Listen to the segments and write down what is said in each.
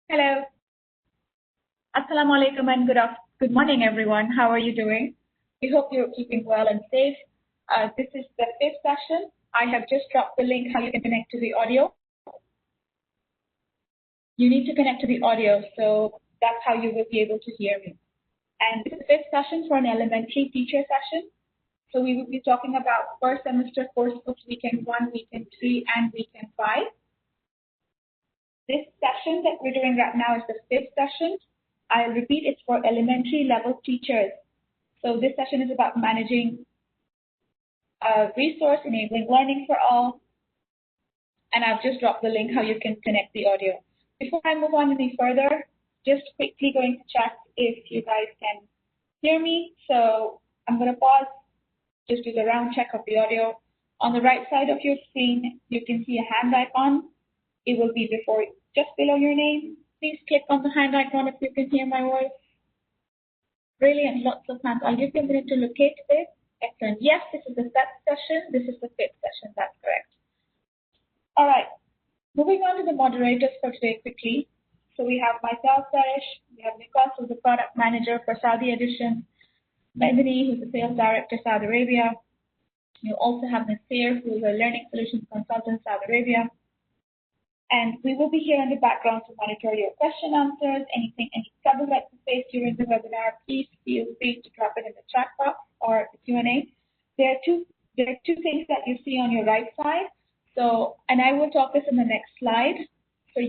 Hello. Assalamu alaikum and good morning, everyone. How are you doing? We hope you're keeping well and safe. This is the fifth session. I have just dropped the link how you can connect to the audio. You need to connect to the audio, so that's how you will be able to hear me. And this is the fifth session for an elementary teacher session. So we will be talking about first semester course books, weekend 1, weekend 3, and weekend 5. This session that we're doing right now is the fifth session. I'll repeat, it's for elementary level teachers. So this session is about managing resource enabling learning for all. And I've just dropped the link how you can connect the audio. Before I move on any further, just quickly going to check if you guys can hear me. So I'm going to pause, just do the round check of the audio. On the right side of your screen, you can see a hand icon. It will be just below your name. Please click on the hand icon if you can hear my voice. Brilliant, lots of hands. I'll give you a minute to locate this. Excellent. Yes, this is the fifth session. This is the fifth session. That's correct. All right. Moving on to the moderators for today quickly. So we have myself, Sarish. We have Nicholas, who's the product manager for Saudi edition. Medini, who's the sales director, Saudi Arabia. You also have Nasir, who's a learning solutions consultant, Saudi Arabia. And we will be here in the background to monitor your question answers, any trouble that you face during the webinar, please feel free to drop it in the chat box or the Q&A. There are two things that you see on your right side. So, and I will talk this in the next slide. So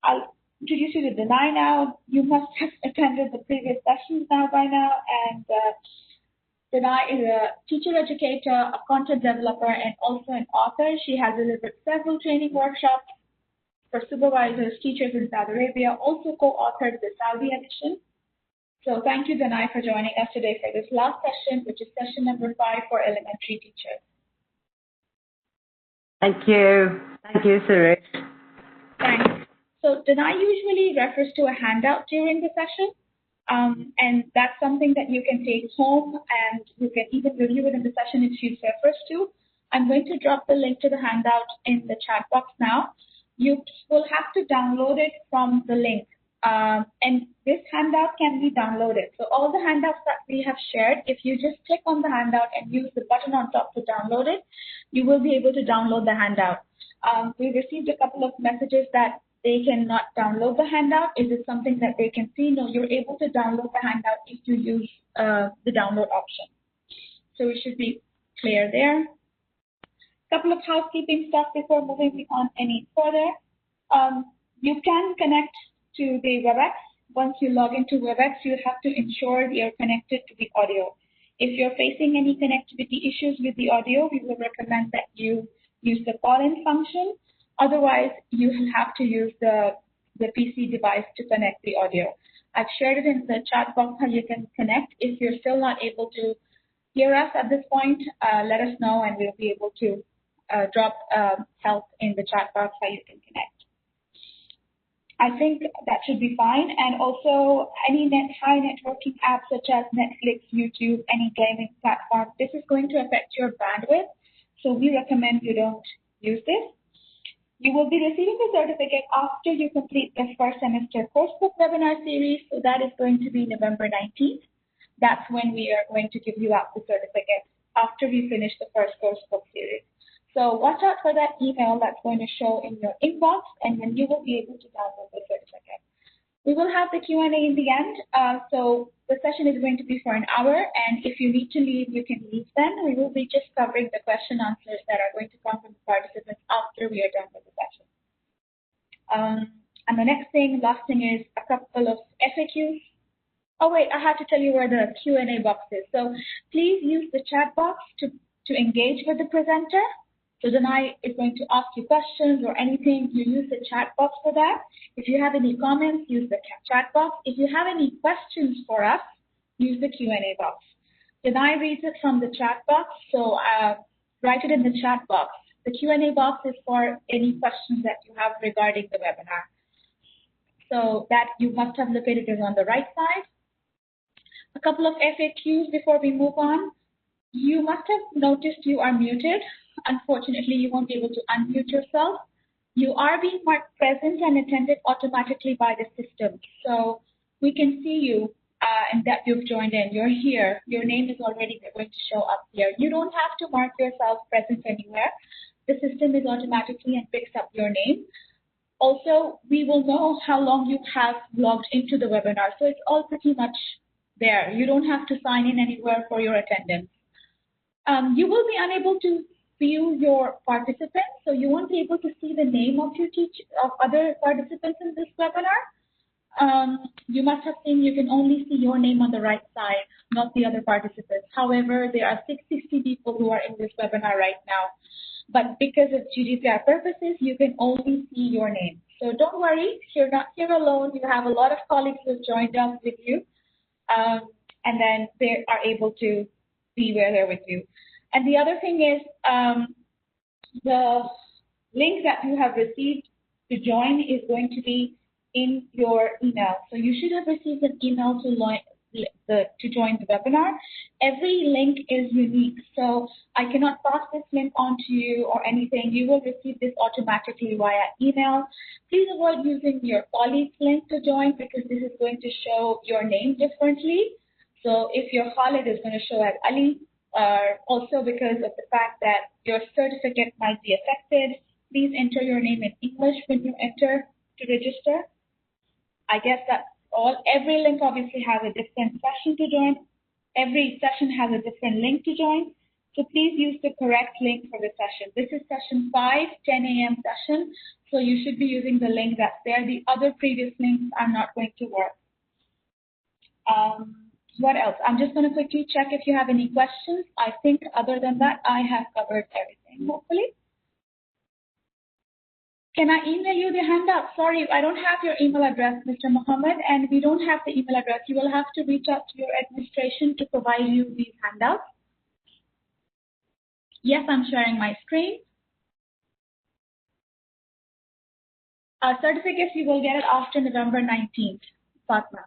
I'll introduce you to Denai now. You must have attended the previous sessions now by now. And Denai is a teacher educator, a content developer, and also an author. She has delivered several training workshops for supervisors, teachers in Saudi Arabia, also co-authored the Saudi edition. So thank you, Denai, for joining us today for this last session, which is session number 5 for elementary teachers. Thank you. Thank you, Suresh. Thanks. So Denai usually refers to a handout during the session. And that's something that you can take home and you can even review it in the session if she refers to. I'm going to drop the link to the handout in the chat box now. You will have to download it from the link. And this handout can be downloaded. So all the handouts that we have shared, if you just click on the handout and use the button on top to download it, you will be able to download the handout. We received a couple of messages that they cannot download the handout. Is it something that they can see? No, you're able to download the handout if you use the download option. So it should be clear there. Couple of housekeeping stuff before moving on any further. You can connect to the WebEx. Once you log into WebEx, you have to ensure you're connected to the audio. If you're facing any connectivity issues with the audio, we will recommend that you use the call-in function. Otherwise, you will have to use the PC device to connect the audio. I've shared it in the chat box how you can connect. If you're still not able to hear us at this point, let us know and we'll be able to drop help in the chat box how you can connect. I think that should be fine. And also any high networking apps such as Netflix, YouTube, any gaming platform, this is going to affect your bandwidth. So we recommend you don't use this. You will be receiving the certificate after you complete the first semester coursebook webinar series. So that is going to be November 19th. That's when we are going to give you out the certificate after we finish the first coursebook series. So watch out for that email that's going to show in your inbox, and then you will be able to download the certificate. We will have the Q&A in the end. So the session is going to be for an hour, and if you need to leave, you can leave then. We will be just covering the question answers that are going to come from the participants after we are done with the session. And the last thing is a couple of FAQs. Oh wait, I have to tell you where the Q&A box is. So please use the chat box to engage with the presenter. So Denai is going to ask you questions or anything. You use the chat box for that. If you have any comments, use the chat box. If you have any questions for us, use the Q&A box. Denai reads it from the chat box, so write it in the chat box. The Q&A box is for any questions that you have regarding the webinar. So that you must have located is on the right side. A couple of FAQs before we move on. You must have noticed you are muted. Unfortunately, you won't be able to unmute yourself. You are being marked present and attended automatically by the system. So we can see you and that you've joined in. You're here. Your name is already going to show up here. You don't have to mark yourself present anywhere. The system is automatically and picks up your name. Also, we will know how long you have logged into the webinar. So it's all pretty much there. You don't have to sign in anywhere for your attendance. You will be unable to view your participants, so you won't be able to see the name of your of other participants in this webinar. You must have seen you can only see your name on the right side, not the other participants. However, there are 660 people who are in this webinar right now. But because of GDPR purposes, you can only see your name. So don't worry, you're not here alone. You have a lot of colleagues who have joined us with you, and then they are able to be where they're with you. And the other thing is the link that you have received to join is going to be in your email. So you should have received an email to join the webinar. Every link is unique, so I cannot pass this link on to you or anything. You will receive this automatically via email. Please avoid using your colleague's link to join because this is going to show your name differently. So if your Khalid is going to show as Ali, also because of the fact that your certificate might be affected, please enter your name in English when you enter to register. I guess that's all. Every link obviously has a different session to join. Every session has a different link to join. So please use the correct link for the session. This is session 5, 10 a.m. session. So you should be using the link that's there. The other previous links are not going to work. What else? I'm just going to quickly check if you have any questions. I think other than that, I have covered everything, hopefully. Can I email you the handout? Sorry, I don't have your email address, Mr. Mohammed, and we don't have the email address. You will have to reach out to your administration to provide you these handouts. Yes, I'm sharing my screen. Certificates, you will get it after November 19th, Fatma.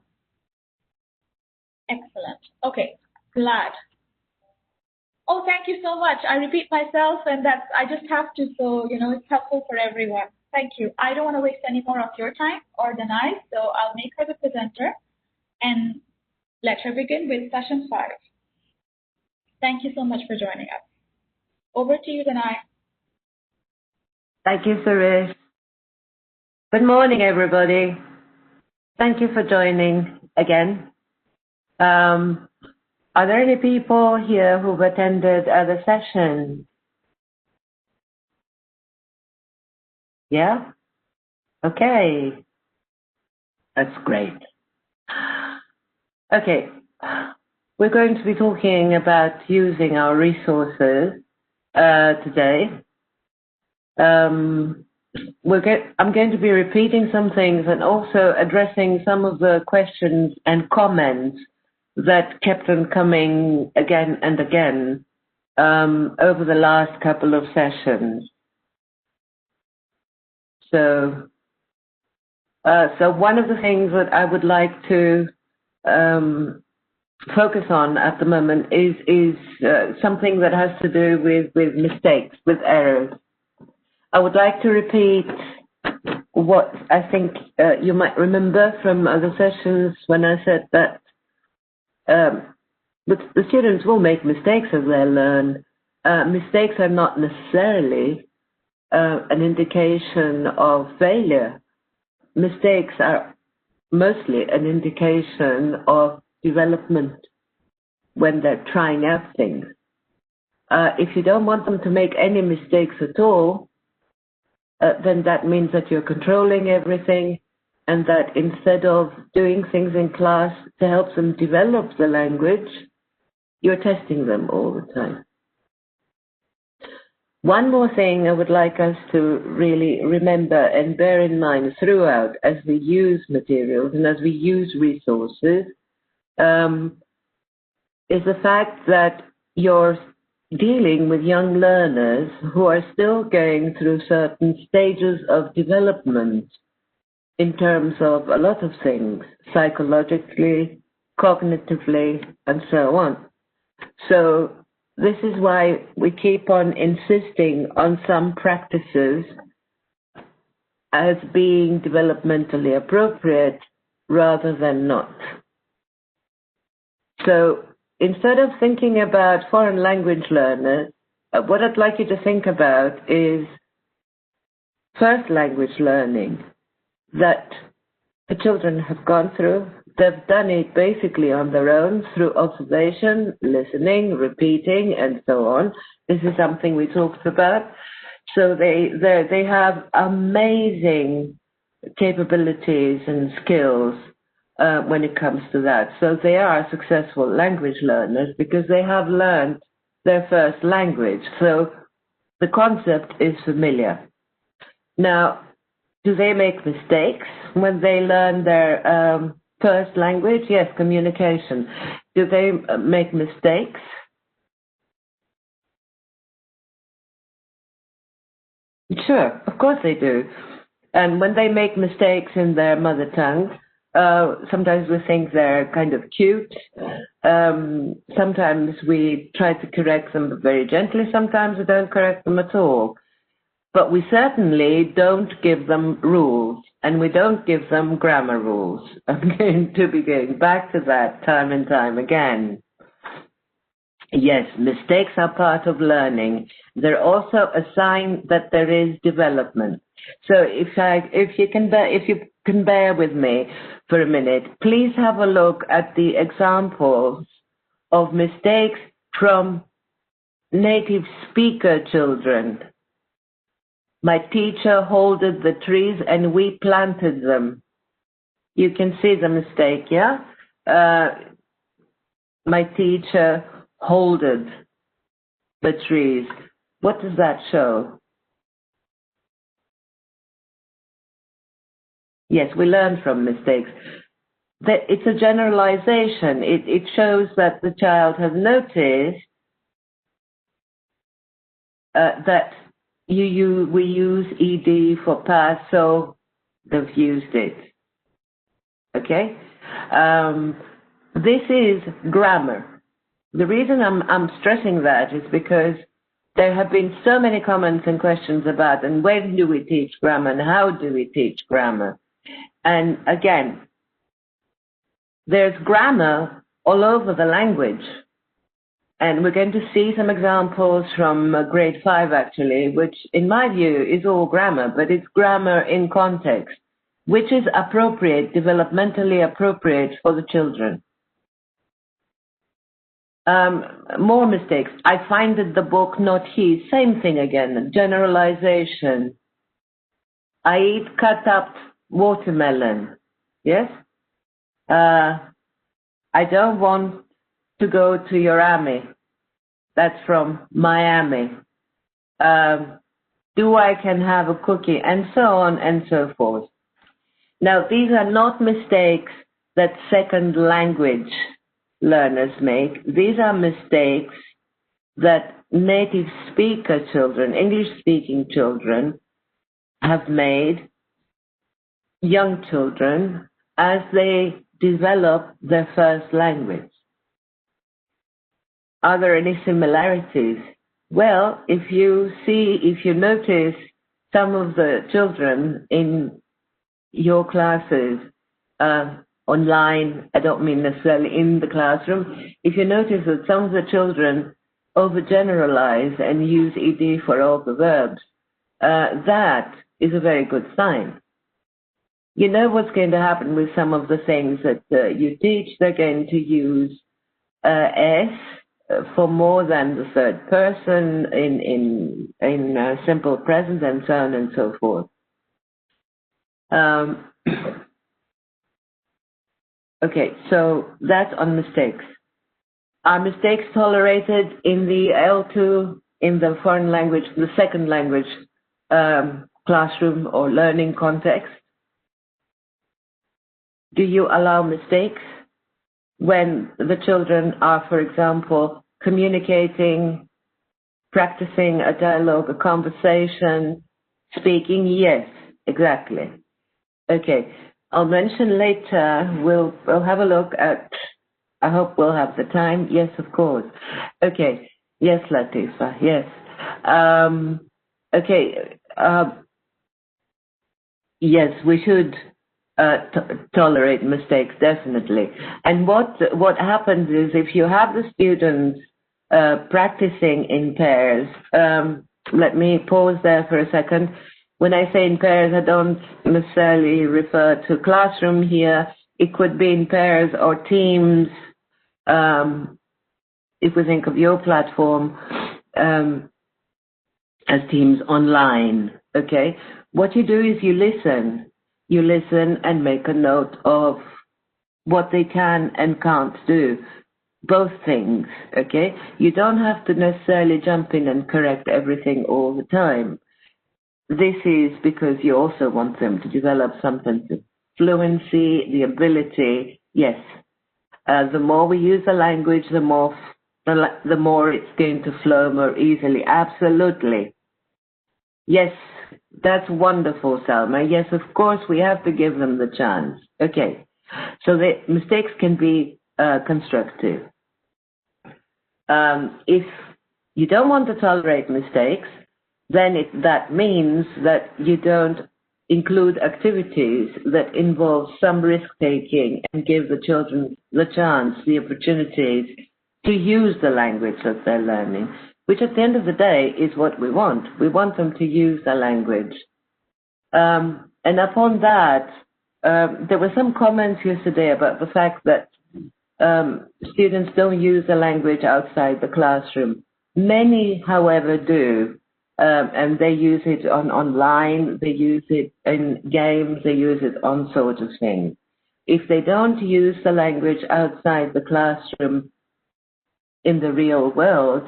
Excellent. Okay, glad. Oh, thank you so much. I repeat myself, and I just have to, so, it's helpful for everyone. Thank you. I don't want to waste any more of your time or Danai, so I'll make her the presenter and let her begin with session 5. Thank you so much for joining us. Over to you, Danai. Thank you, Suresh. Good morning, everybody. Thank you for joining again. Are there any people here who've attended other sessions? Yeah? Okay. That's great. Okay. We're going to be talking about using our resources today. I'm going to be repeating some things and also addressing some of the questions and comments that kept on coming again and again over the last couple of sessions. So one of the things that I would like to focus on at the moment is something that has to do with mistakes, with errors. I would like to repeat what I think you might remember from other sessions when I said that the students will make mistakes as they learn. Mistakes are not necessarily an indication of failure. Mistakes are mostly an indication of development when they're trying out things. If you don't want them to make any mistakes at all, then that means that you're controlling everything and that instead of doing things in class to help them develop the language, you're testing them all the time. One more thing I would like us to really remember and bear in mind throughout as we use materials and as we use resources is the fact that you're dealing with young learners who are still going through certain stages of development in terms of a lot of things, psychologically, cognitively, and so on. So this is why we keep on insisting on some practices as being developmentally appropriate rather than not. So instead of thinking about foreign language learners, what I'd like you to think about is first language learning that the children have gone through. They've done it basically on their own through observation, listening, repeating, and so on. This is something we talked about. So they have amazing capabilities and skills when it comes to that. So they are successful language learners because they have learned their first language. So the concept is familiar. Now, do they make mistakes when they learn their first language? Yes, communication. Do they make mistakes? Sure, of course they do. And when they make mistakes in their mother tongue, sometimes we think they're kind of cute. Sometimes we try to correct them very gently. Sometimes we don't correct them at all. But we certainly don't give them rules, and we don't give them grammar rules. I'm going to be going back to that time and time again. Yes, mistakes are part of learning. They're also a sign that there is development. So if you can bear with me for a minute, please have a look at the examples of mistakes from native speaker children. My teacher holded the trees and we planted them. You can see the mistake, yeah? My teacher holded the trees. What does that show? Yes, we learn from mistakes. It's a generalization. It shows that the child has noticed that we use ed for past, so they've used it. Okay? This is grammar. The reason I'm stressing that is because there have been so many comments and questions about, and when do we teach grammar and how do we teach grammar? And again, there's grammar all over the language. And we're going to see some examples from grade 5, actually, which in my view is all grammar, but it's grammar in context, which is appropriate, developmentally appropriate for the children. More mistakes. I find that the book, not he. Same thing again, generalization. I eat cut up watermelon. Yes? I don't want to go to your army. That's from Miami. Do I can have a cookie? And so on and so forth. Now, these are not mistakes that second language learners make. These are mistakes that native speaker children, English-speaking children, have made, young children, as they develop their first language. Are there any similarities? Well, if you notice some of the children in your classes online, I don't mean necessarily in the classroom, if you notice that some of the children overgeneralize and use ed for all the verbs, that is a very good sign. You know what's going to happen with some of the things that you teach. They're going to use s for more than the third person in simple present and so on and so forth. Okay, so that's on mistakes. Are mistakes tolerated in the L2, in the foreign language, the second language classroom or learning context? Do you allow mistakes when the children are, for example, communicating, practicing a dialogue, a conversation, speaking? Yes, exactly. Okay, I'll mention later, we'll have a look at, I hope we'll have the time. Yes, of course. Okay, yes, Latifa, yes. Okay, yes, we should tolerate mistakes, definitely. And what happens is if you have the students practicing in pairs, let me pause there for a second. When I say in pairs, I don't necessarily refer to classroom here. It could be in pairs or teams. If we think of your platform as teams online, okay? What you do is you listen. You listen and make a note of what they can and can't do. Both things, okay? You don't have to necessarily jump in and correct everything all the time. This is because you also want them to develop some sense of fluency, the ability. Yes, the more we use the language, the more it's going to flow more easily. Absolutely. Yes, that's wonderful, Salma. Yes, of course, we have to give them the chance. Okay, so the mistakes can be constructive. If you don't want to tolerate mistakes, then that means that you don't include activities that involve some risk-taking and give the children the chance, the opportunities to use the language that they're learning, which at the end of the day is what we want. We want them to use the language. And upon that, there were some comments yesterday about the fact that students don't use the language outside the classroom. Many, however, do. And they use it online, they use it in games, they use it on sort of things. If they don't use the language outside the classroom in the real world,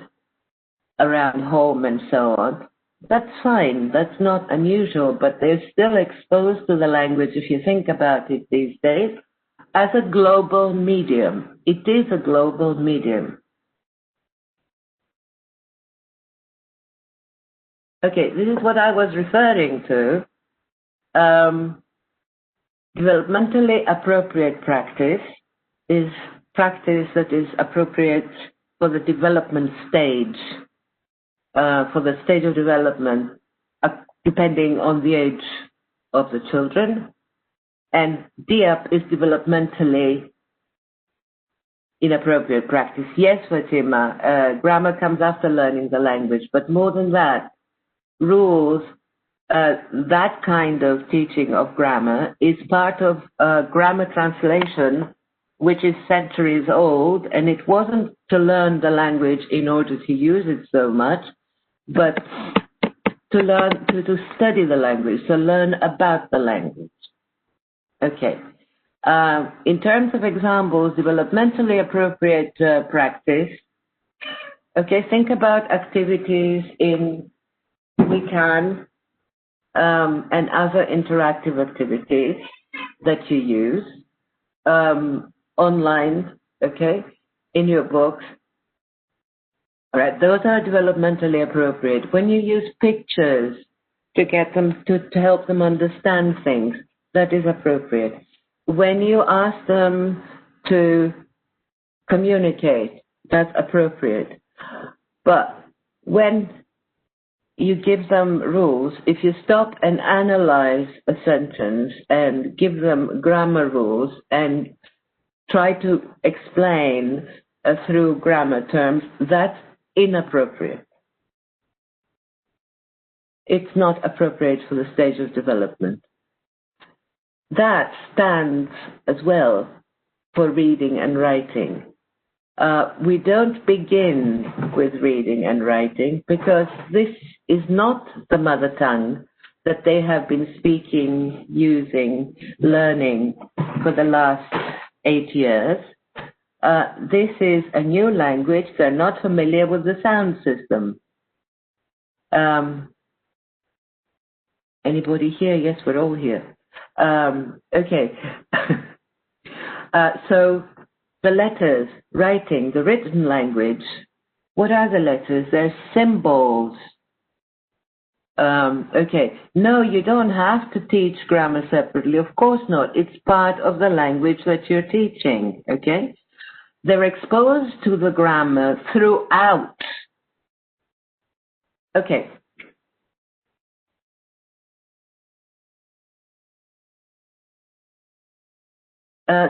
around home and so on, that's fine. That's not unusual, but they're still exposed to the language, if you think about it these days, as a global medium. It is a global medium. Okay, this is what I was referring to. Developmentally appropriate practice is practice that is appropriate for the development stage, for the stage of development, depending on the age of the children. And DIAP is developmentally inappropriate practice. Yes, Fatima, grammar comes after learning the language, but more than that, rules, that kind of teaching of grammar is part of grammar translation, which is centuries old, and it wasn't to learn the language in order to use it so much, but to learn, to study the language, to learn about the language. Okay. In terms of examples, developmentally appropriate practice, okay, think about activities in We Can and other interactive activities that you use online, okay, in your books. All right, those are developmentally appropriate. When you use pictures to get them to help them understand things, that is appropriate. When you ask them to communicate, that's appropriate. But when you give them rules, if you stop and analyze a sentence and give them grammar rules and try to explain through grammar terms, that's inappropriate. It's not appropriate for the stage of development. That stands as well for reading and writing. We don't begin with reading and writing because this is not the mother tongue that they have been speaking, using, learning for the last 8 years. This is a new language. They're not familiar with the sound system. Anybody here? Yes, we're all here. Okay. So the letters, writing, the written language, what are the letters? They're symbols. Okay. No, you don't have to teach grammar separately. Of course not. It's part of the language that you're teaching. Okay. They're exposed to the grammar throughout. Okay.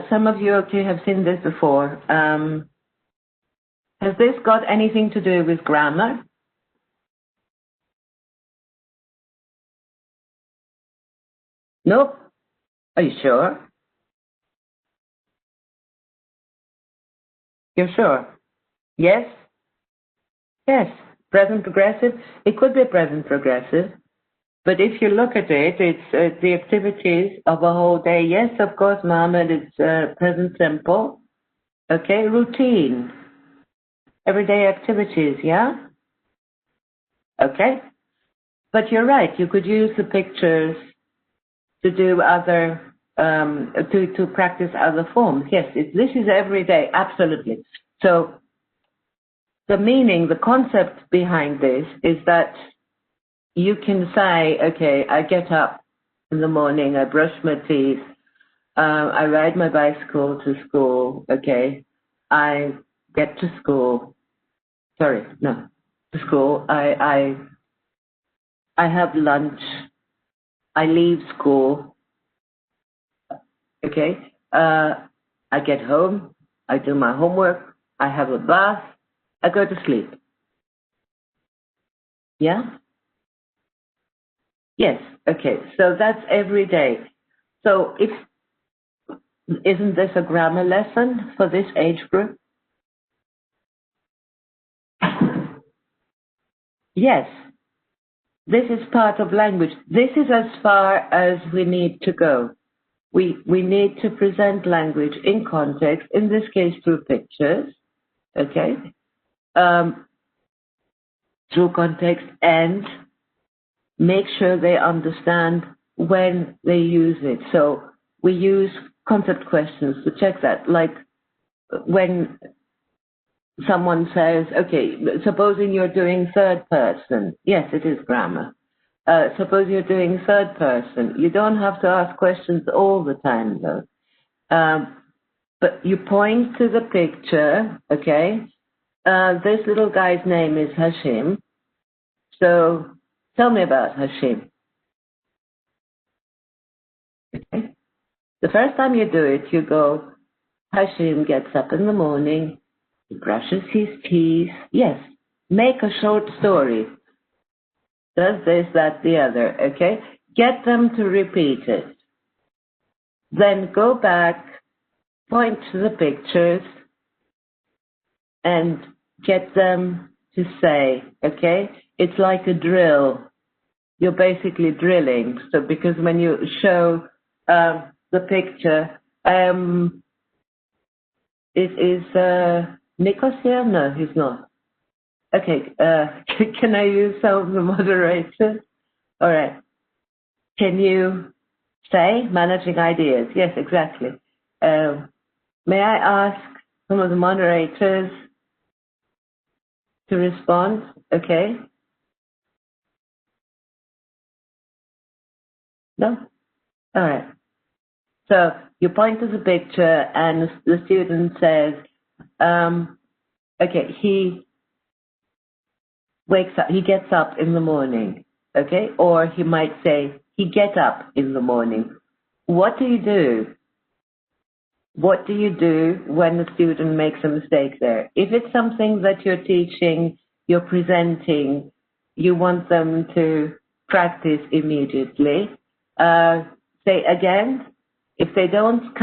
some of you okay have seen this before. Has this got anything to do with grammar? Nope. Are you sure? You're sure? Yes? Yes. Present progressive? It could be a present progressive. But if you look at it, it's the activities of a whole day. Yes, of course, Mohammed, it's present simple. Okay, routine. Everyday activities, yeah? Okay. But you're right, you could use the pictures to do other, to practice other forms. Yes, this is every day, absolutely. So the meaning, the concept behind this is that you can say, okay, I get up in the morning, I brush my teeth, I ride my bicycle to school, okay, I get to school, to school, I have lunch, I leave school, okay, I get home, I do my homework, I have a bath, I go to sleep. Yeah? Yes, okay, so that's every day. So isn't this a grammar lesson for this age group? Yes, this is part of language. This is as far as we need to go. We need to present language in context, in this case through pictures, okay, through context, and make sure they understand when they use it. So we use concept questions to check that, like when someone says, okay, supposing you're doing third person. Yes, it is grammar. Suppose you're doing third person. You don't have to ask questions all the time, though. But you point to the picture, okay? This little guy's name is Hashim. So tell me about Hashim. Okay? The first time you do it, you go, Hashim gets up in the morning, he brushes his teeth. Yes, make a short story. Does this, that, the other, okay? Get them to repeat it. Then go back, point to the pictures, and get them to say, okay? It's like a drill. You're basically drilling. So because when you show the picture, is Nikos here? No, he's not. Okay, can I use some of the moderators? All right. Can you say managing ideas? Yes, exactly. May I ask some of the moderators to respond? Okay. No? All right. So you point to the picture and the student says, okay, he wakes up, he gets up in the morning, okay? Or he might say, he get up in the morning. What do you do? What do you do when the student makes a mistake there? If it's something that you're teaching, you're presenting, you want them to practice immediately, say again, if they don't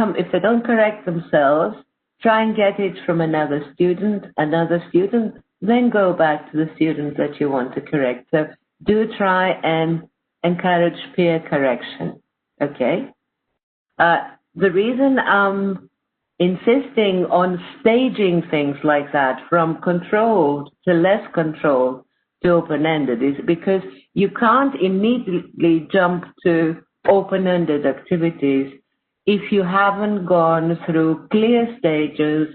correct themselves, try and get it from another student, then go back to the student that you want to correct. So do try and encourage peer correction, okay? The reason I'm insisting on staging things like that from controlled to less controlled to open-ended is because you can't immediately jump to open-ended activities if you haven't gone through clear stages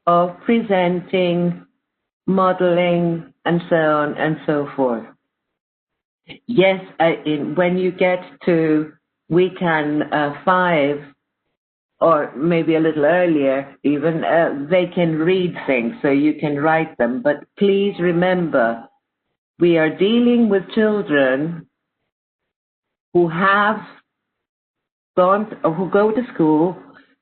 of presenting, modeling, and so on and so forth. Yes, when you get to week 5, or maybe a little earlier even, they can read things, so you can write them. But please remember, we are dealing with children who have who go to school,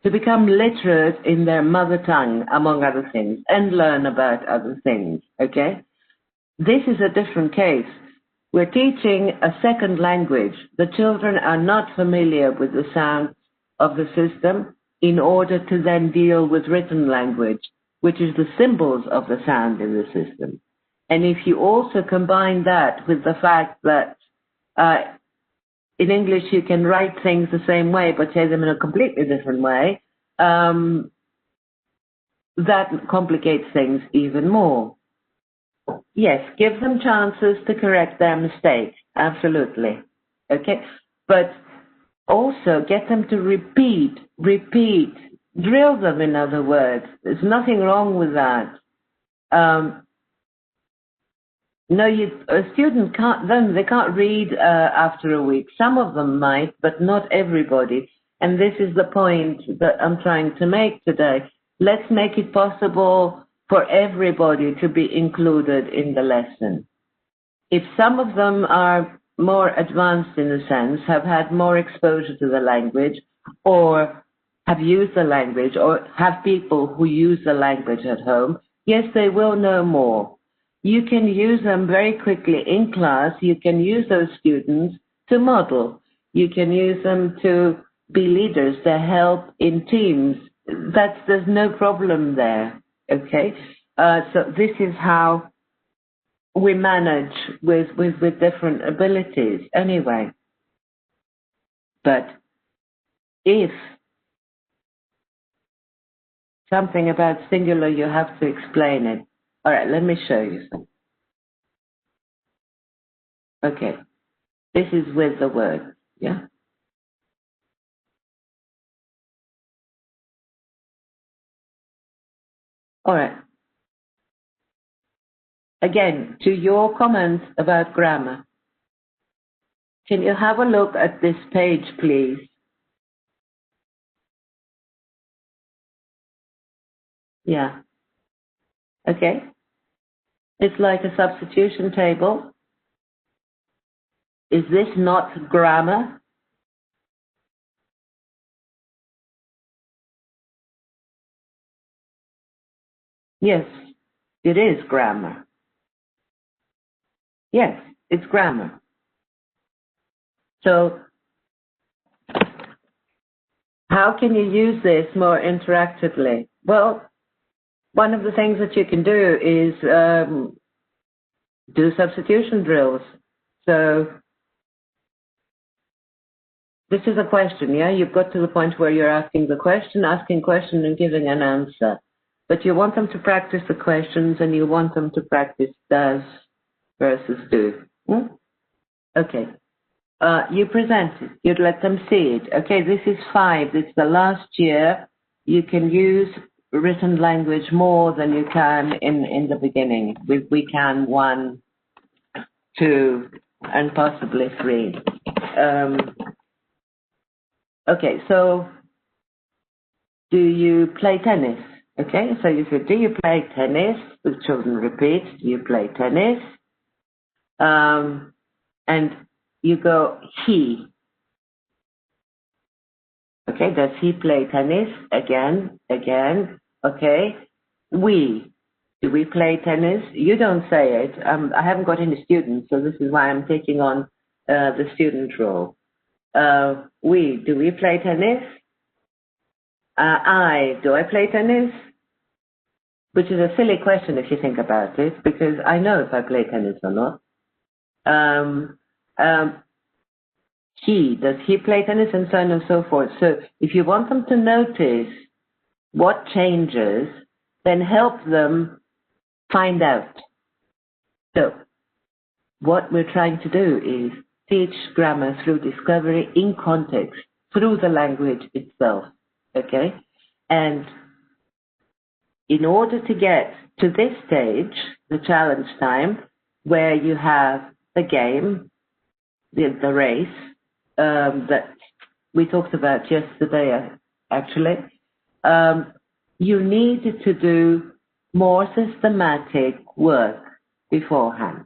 to become literate in their mother tongue, among other things, and learn about other things, okay? This is a different case. We're teaching a second language. The children are not familiar with the sounds of the system in order to then deal with written language, which is the symbols of the sound in the system. And if you also combine that with the fact that in English you can write things the same way but say them in a completely different way, that complicates things even more. Yes, give them chances to correct their mistakes, absolutely. Okay, but also get them to repeat, drill them, in other words. There's nothing wrong with that. No, a student they can't read after a week. Some of them might, but not everybody. And this is the point that I'm trying to make today. Let's make it possible for everybody to be included in the lesson. If some of them are more advanced in a sense, have had more exposure to the language, or have used the language, or have people who use the language at home, yes, they will know more. You can use them very quickly in class. You can use those students to model. You can use them to be leaders, to help in teams. There's no problem there, okay? So this is how we manage with different abilities anyway. But if something about singular, you have to explain it. All right, let me show you something. Okay, this is with the word, yeah? All right. Again, to your comments about grammar, can you have a look at this page, please? Yeah. Okay. It's like a substitution table. Is this not grammar? Yes, it is grammar. Yes, it's grammar. So how can you use this more interactively? Well, one of the things that you can do is do substitution drills. So this is a question, yeah? You've got to the point where you're asking question and giving an answer. But you want them to practice the questions and you want them to practice does versus do. Hmm? Okay. You present it. You'd let them see it. Okay, this is 5. It's the last year. You can use written language more than you can in the beginning. We can 1, 2, and possibly 3. Okay, so do you play tennis? Okay, so you say, do you play tennis? The children repeat, do you play tennis? And you go, he. Okay, does he play tennis? Again. Okay, we. Do we play tennis? You don't say it. I haven't got any students, so this is why I'm taking on the student role. Do we play tennis? Do I play tennis? Which is a silly question if you think about it, because I know if I play tennis or not. Does he play tennis, and so on and so forth. So if you want them to notice what changes, then help them find out. So what we're trying to do is teach grammar through discovery in context, through the language itself, okay? And in order to get to this stage, the challenge time, where you have the game, the race, that we talked about yesterday, actually, you need to do more systematic work beforehand.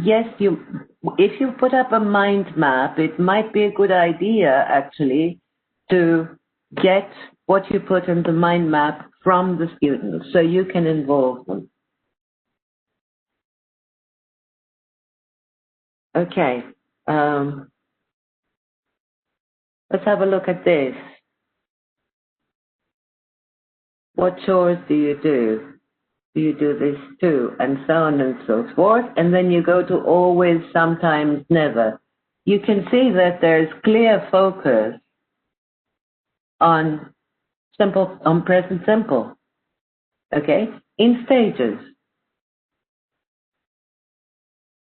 yes, if you put up a mind map, it might be a good idea actually to get what you put in the mind map from the students so you can involve them. Okay, let's have a look at this. What chores do you do? Do you do this too? And so on and so forth. And then you go to always, sometimes, never. You can see that there's clear focus on present simple. Okay? In stages.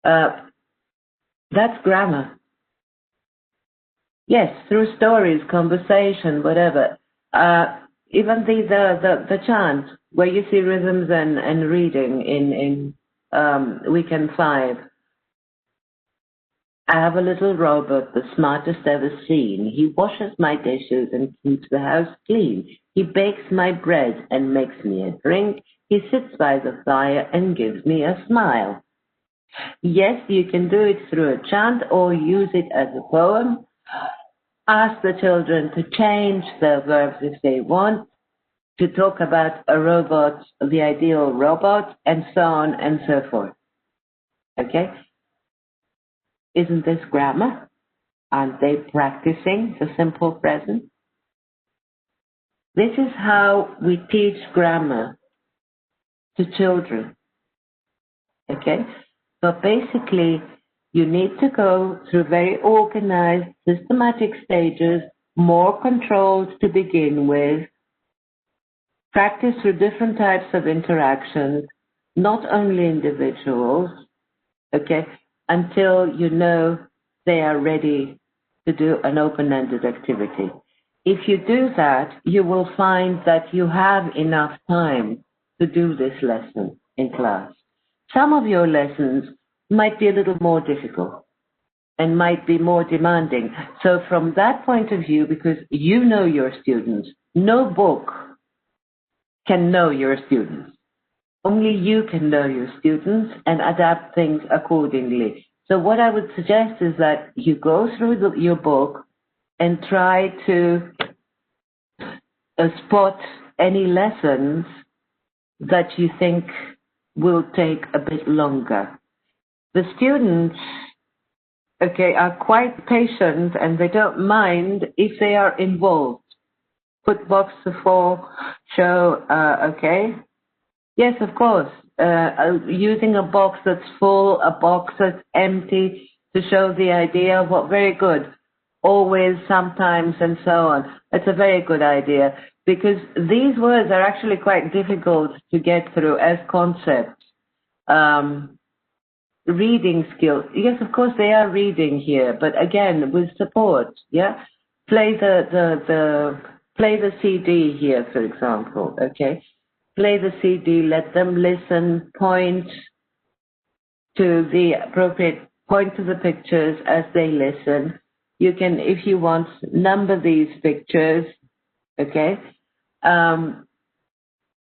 That's grammar. Yes, through stories, conversation, whatever. Even the chant, where you see rhythms and reading in weekend 5. I have a little robot, the smartest ever seen. He washes my dishes and keeps the house clean. He bakes my bread and makes me a drink. He sits by the fire and gives me a smile. Yes, you can do it through a chant or use it as a poem. Ask the children to change the verbs if they want, to talk about a robot, the ideal robot, and so on and so forth. Okay? Isn't this grammar? Aren't they practicing the simple present? This is how we teach grammar to children. Okay? But basically, you need to go through very organized, systematic stages, more controlled to begin with, practice through different types of interactions, not only individuals, okay, until you know they are ready to do an open-ended activity. If you do that, you will find that you have enough time to do this lesson in class. Some of your lessons might be a little more difficult and might be more demanding. So from that point of view, because you know your students, no book can know your students. Only you can know your students and adapt things accordingly. So what I would suggest is that you go through your book and try to spot any lessons that you think will take a bit longer. The students, okay, are quite patient and they don't mind if they are involved. Put box to 4, show, okay. Yes, of course. Using a box that's full, a box that's empty to show the idea. What very good. Always, sometimes, and so on. It's a very good idea because these words are actually quite difficult to get through as concepts. Reading skills. Yes, of course they are reading here, but again with support. Yeah, play play the CD here, for example. Okay. Play the CD, let them listen, point to the pictures as they listen. You can, if you want, number these pictures, okay?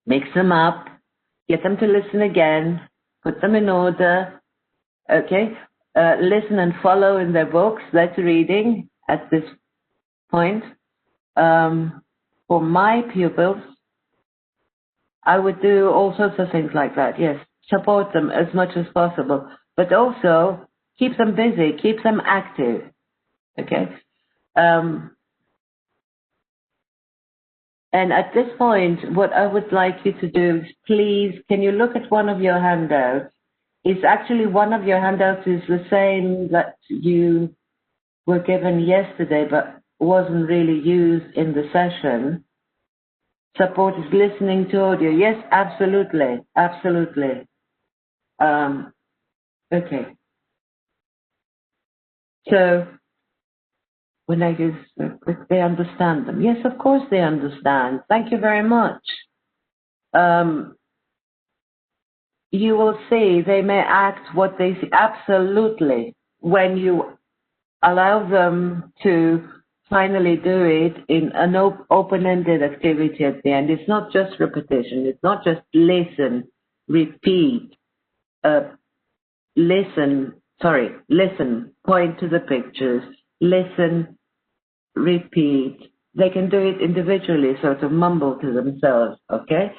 Mix them up, get them to listen again, put them in order, okay? Listen and follow in their books. That's reading at this point. For my pupils, I would do all sorts of things like that, yes. Support them as much as possible, but also keep them busy, keep them active, okay? And at this point, what I would like you to do is please, can you look at one of your handouts? It's actually one of your handouts is the same that you were given yesterday, but wasn't really used in the session. Support is listening to audio. Yes, absolutely, absolutely. Okay. So when I use, they understand them. Yes, of course they understand. Thank you very much. You will see they may act what they see. Absolutely. When you allow them to finally do it in an open-ended activity at the end, it's not just repetition. It's not just listen, repeat, listen, point to the pictures, listen, repeat. They can do it individually, sort of mumble to themselves, okay?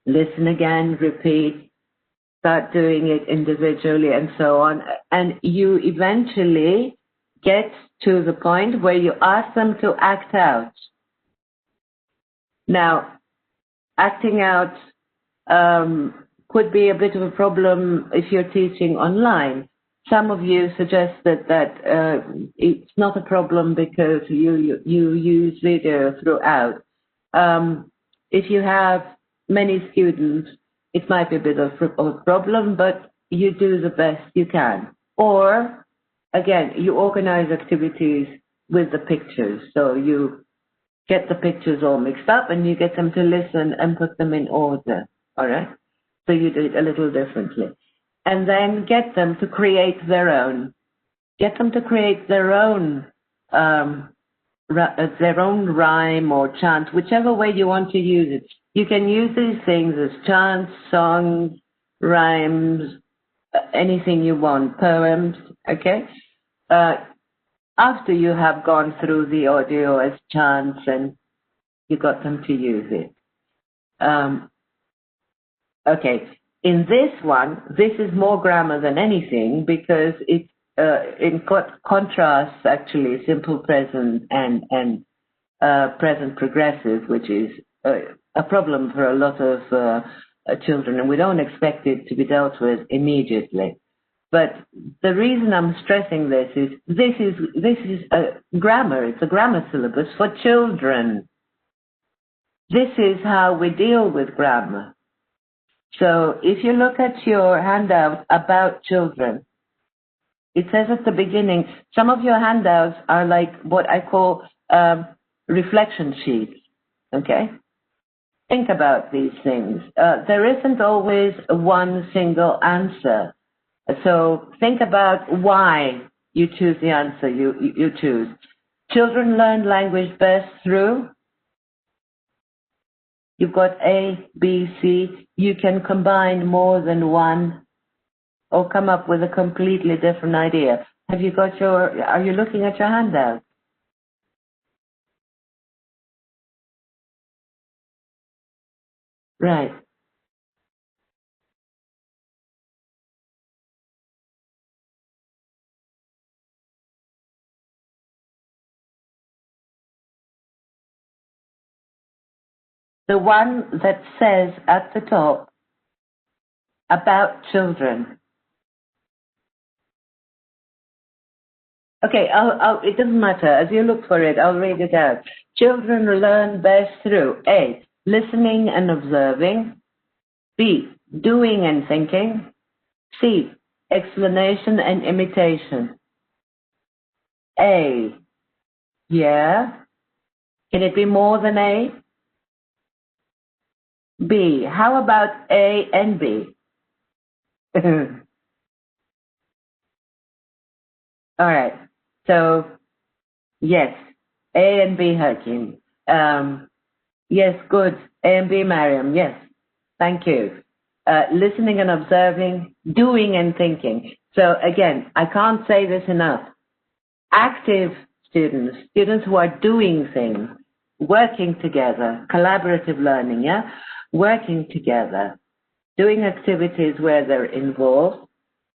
Listen again, repeat, start doing it individually and so on. And you eventually get to the point where you ask them to act out. Now, acting out could be a bit of a problem if you're teaching online. Some of you suggested that it's not a problem because you use video throughout. If you have many students, it might be a bit of a problem, but you do the best you can. Or, again, you organize activities with the pictures. So you get the pictures all mixed up and you get them to listen and put them in order. All right? So you do it a little differently. And then get them to create their own. Get them to create their own rhyme or chant, whichever way you want to use it. You can use these things as chants, songs, rhymes, anything you want, poems, okay? After you have gone through the audio as chants and you got them to use it. Okay, in this one, this is more grammar than anything because it's in contrasts actually simple present and present progressive, which is a problem for a lot of children, and we don't expect it to be dealt with immediately. But the reason I'm stressing this is a grammar. It's a grammar syllabus for children. This is how we deal with grammar. So if you look at your handout about children, it says at the beginning, some of your handouts are like what I call reflection sheets, okay? Think about these things. There isn't always one single answer. So think about why you choose the answer you choose. Children learn language best through. You've got A, B, C. You can combine more than one or come up with a completely different idea. Have you got are you looking at your handout? Right. The one that says at the top about children. Okay, it doesn't matter. As you look for it, I'll read it out. Children learn best through A, listening and observing. B, doing and thinking. C, explanation and imitation. A, yeah. Can it be more than A? B, how about A and B? All right. So, yes, A and B, Hakim. Yes, good. A and B, Mariam. Yes, thank you. Listening and observing, doing and thinking. So again, I can't say this enough. Active students who are doing things, working together, collaborative learning, yeah? Working together, doing activities where they're involved,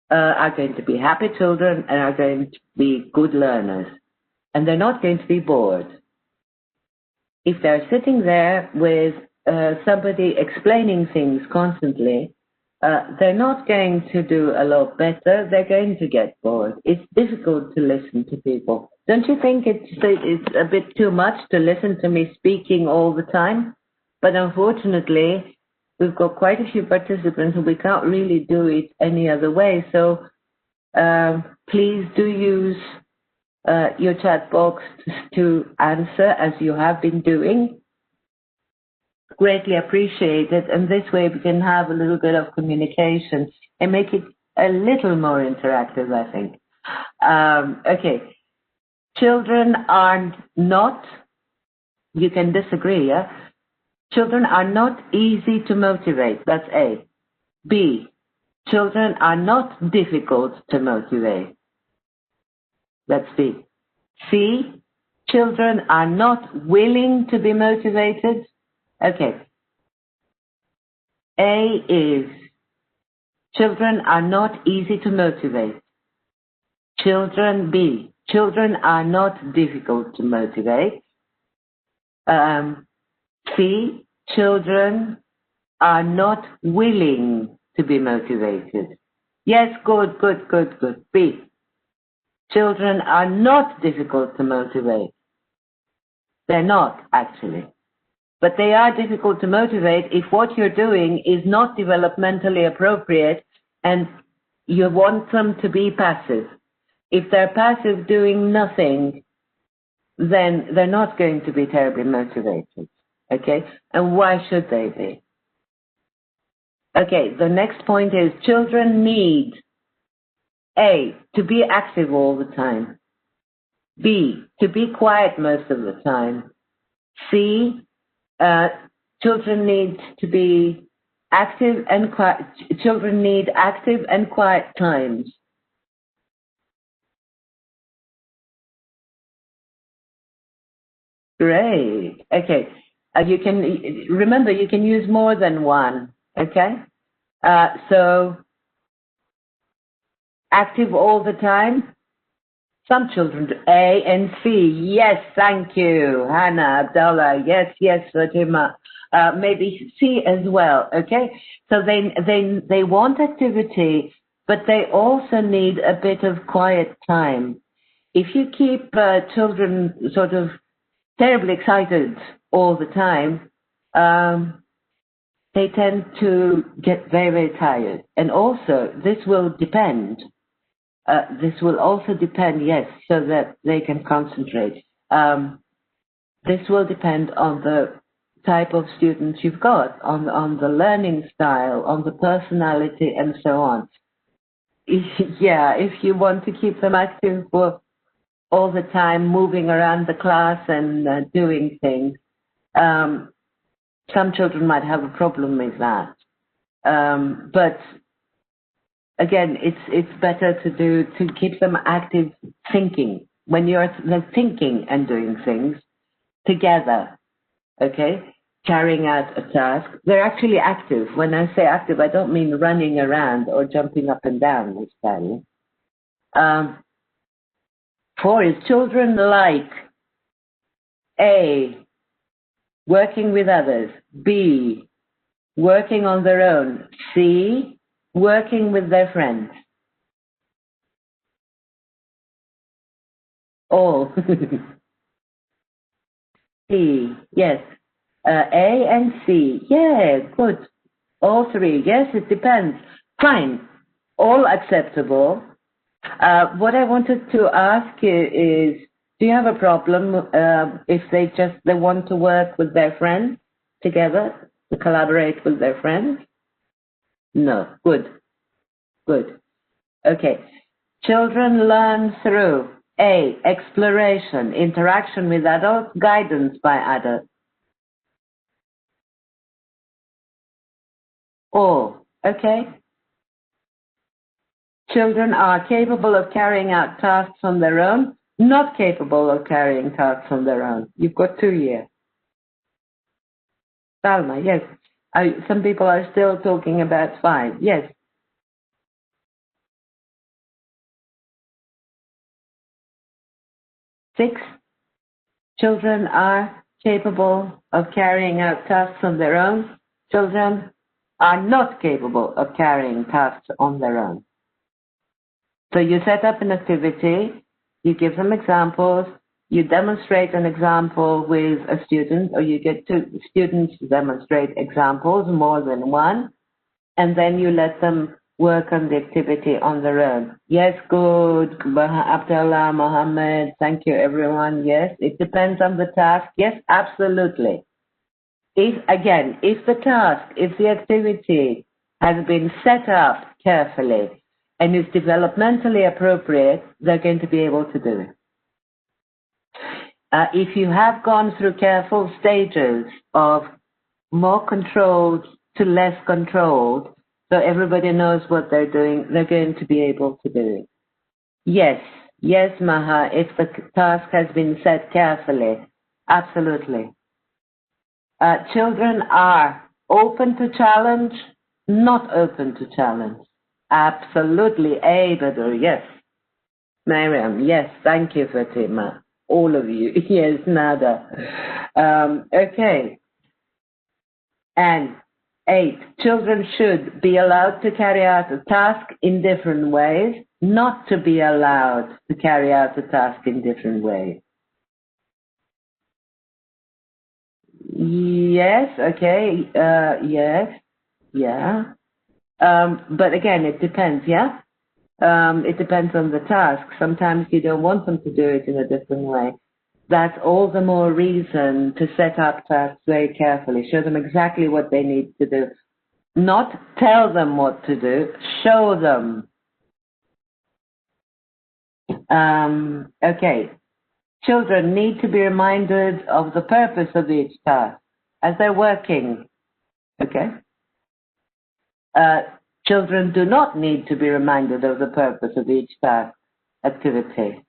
are going to be happy children and are going to be good learners. And they're not going to be bored. If they're sitting there with somebody explaining things constantly, they're not going to do a lot better. They're going to get bored. It's difficult to listen to people. Don't you think it's a bit too much to listen to me speaking all the time? But unfortunately, we've got quite a few participants and we can't really do it any other way. So please do use your chat box to answer as you have been doing. Greatly appreciated, and this way we can have a little bit of communication and make it a little more interactive, I think. Okay, children are not, you can disagree, yeah? Children are not easy to motivate, that's A. B, Children are not difficult to motivate. That's B. C, children are not willing to be motivated. Okay. A is children are not easy to motivate. Children, B, children are not difficult to motivate. C, children are not willing to be motivated. Yes, good. B, children are not difficult to motivate. They're not, actually. But they are difficult to motivate if what you're doing is not developmentally appropriate and you want them to be passive. If they're passive doing nothing, then they're not going to be terribly motivated. Okay? And why should they be? Okay, the next point is children need A, to be active all the time. B, to be quiet most of the time. C, children need to be active and quiet. Children need active and quiet times. Great. Okay. You can remember you can use more than one. Okay. So active all the time. Some children do A and C. Yes, thank you, Hannah, Abdullah. Yes, Fatima. Maybe C as well. Okay. So they want activity, but they also need a bit of quiet time. If you keep children sort of terribly excited all the time, they tend to get very, very tired. And also, this will depend. This will also depend, yes, so that they can concentrate. This will depend on the type of students you've got, on the learning style, on the personality, and so on. If you want to keep them active for all the time, moving around the class and doing things, some children might have a problem with that. But again, it's better to keep them active thinking. When they're thinking and doing things together, okay, carrying out a task, they're actually active. When I say active, I don't mean running around or jumping up and down, Miss Sally. 4 is children like A, working with others, B, working on their own, C, working with their friends. All. C, yes. A and C, yeah, good. All 3, yes, it depends. Fine, all acceptable. What I wanted to ask you is, do you have a problem if they want to work with their friends together, to collaborate with their friends? No, good. Okay. Children learn through A, exploration, interaction with adults, guidance by adults. All, okay. Children are capable of carrying out tasks on their own, not capable of carrying tasks on their own. You've got 2 here. Salma, yes. Some people are still talking about 5. Yes. 6. Children are capable of carrying out tasks on their own. Children are not capable of carrying tasks on their own. So you set up an activity, you give them examples, you demonstrate an example with a student, or you get 2 students to demonstrate examples, more than one, and then you let them work on the activity on their own. Yes, good. Abdullah, Mohammed, thank you everyone. Yes, it depends on the task. Yes, absolutely. If the activity has been set up carefully and is developmentally appropriate, they're going to be able to do it. If you have gone through careful stages of more controlled to less controlled, so everybody knows what they're doing, they're going to be able to do it. Yes, yes, Maha, if the task has been set carefully, absolutely. Children are open to challenge, not open to challenge. Absolutely, Badur, yes. Mariam, yes, thank you, Fatima. All of you, yes, Nada. Okay. And 8, children should be allowed to carry out a task in different ways, not to be allowed to carry out a task in different ways. Yes, okay, yes, yeah. But again, it depends, yeah? It depends on the task. Sometimes you don't want them to do it in a different way. That's all the more reason to set up tasks very carefully. Show them exactly what they need to do. Not tell them what to do, show them. Okay. Children need to be reminded of the purpose of each task as they're working. Okay. Children do not need to be reminded of the purpose of each task activity.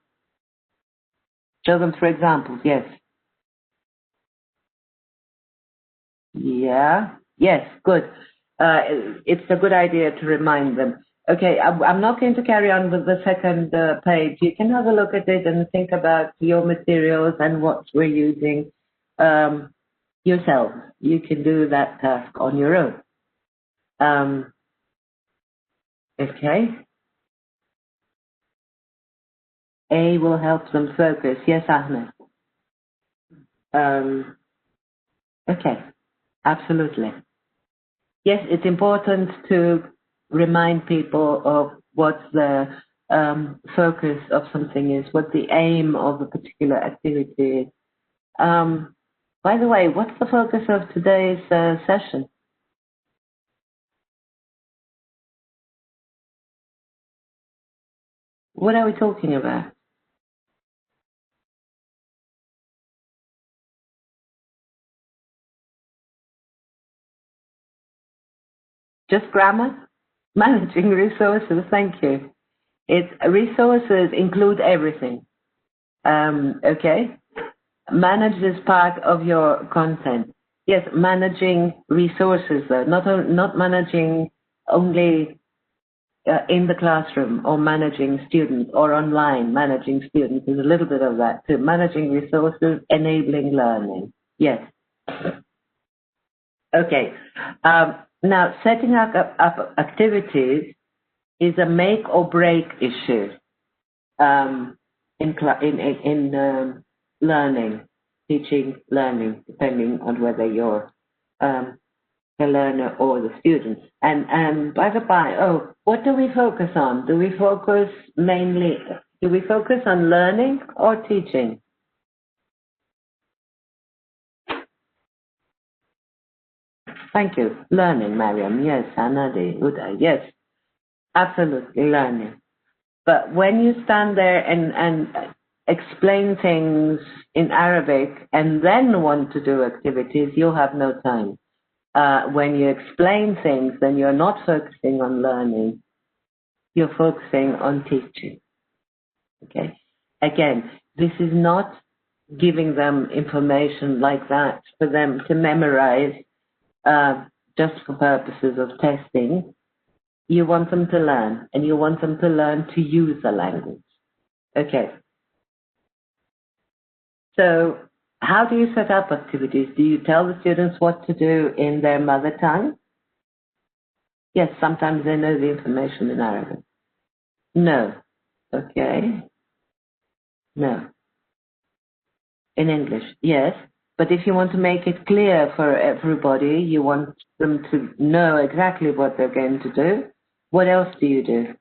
Show them for examples, yes. Yeah, yes, good. It's a good idea to remind them. Okay, I'm not going to carry on with the second page. You can have a look at it and think about your materials and what we're using yourself. You can do that task on your own. Okay. A will help them focus. Yes, Ahmed. Okay, absolutely. Yes, it's important to remind people of what the focus of something is, what the aim of a particular activity is. By the way, what's the focus of today's session? What are we talking about? Just grammar? Managing resources, thank you. Resources include everything. Okay? Manage is part of your content. Yes, managing resources though, not managing only in the classroom or managing students or online managing students. There's a little bit of that too. Managing resources, enabling learning. Yes. Okay. Now, setting up activities is a make or break issue in learning, teaching, learning, depending on whether you're the learner or the student. And by the by, what do we focus on? Do we focus on learning or teaching? Thank you. Learning, Mariam. Yes, Anadi, Uday. Yes, absolutely learning. But when you stand there and explain things in Arabic and then want to do activities, you'll have no time. When you explain things, then you're not focusing on learning. You're focusing on teaching. Okay. Again, this is not giving them information like that for them to memorize just for purposes of testing. You want them to learn, and you want them to learn to use the language. Okay. So how do you set up activities? Do you tell the students what to do in their mother tongue? Yes, sometimes they know the information in Arabic. No. Okay. No. In English, yes. But if you want to make it clear for everybody, you want them to know exactly what they're going to do, what else do you do?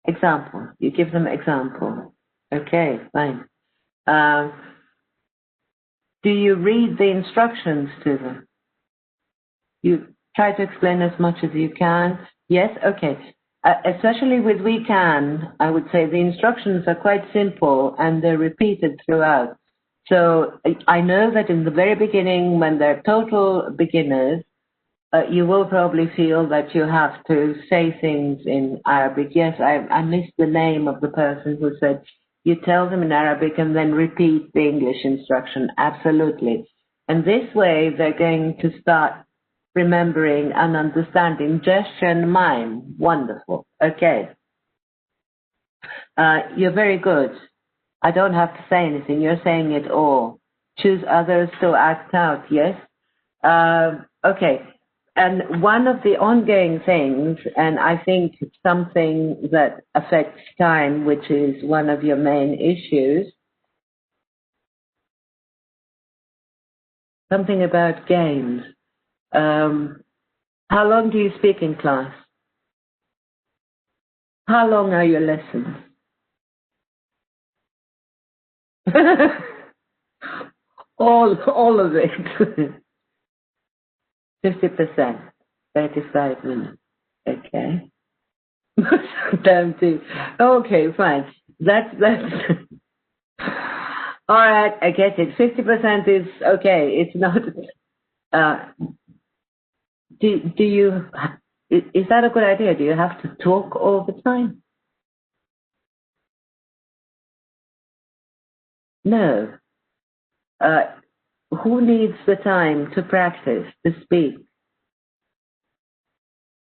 Example. You give them example. Okay, fine. Do you read the instructions to them? You try to explain as much as you can. Yes? Okay. Especially with we can, I would say the instructions are quite simple and they're repeated throughout. So I know that in the very beginning, when they're total beginners, you will probably feel that you have to say things in Arabic. Yes, I missed the name of the person who said you tell them in Arabic and then repeat the English instruction. Absolutely. And this way, they're going to start remembering and understanding gesture and mime. Wonderful. Okay. You're very good. I don't have to say anything. You're saying it all. Choose others to act out. Yes? Okay. And one of the ongoing things, and I think something that affects time, which is one of your main issues, something about games. How long do you speak in class? How long are your lessons? all of it. 50%, 35 minutes. Okay. Time to. Okay, fine. That's. All right, I get it. 50% is okay. It's not. Do you? Is that a good idea? Do you have to talk all the time? No. Who needs the time to practice, to speak?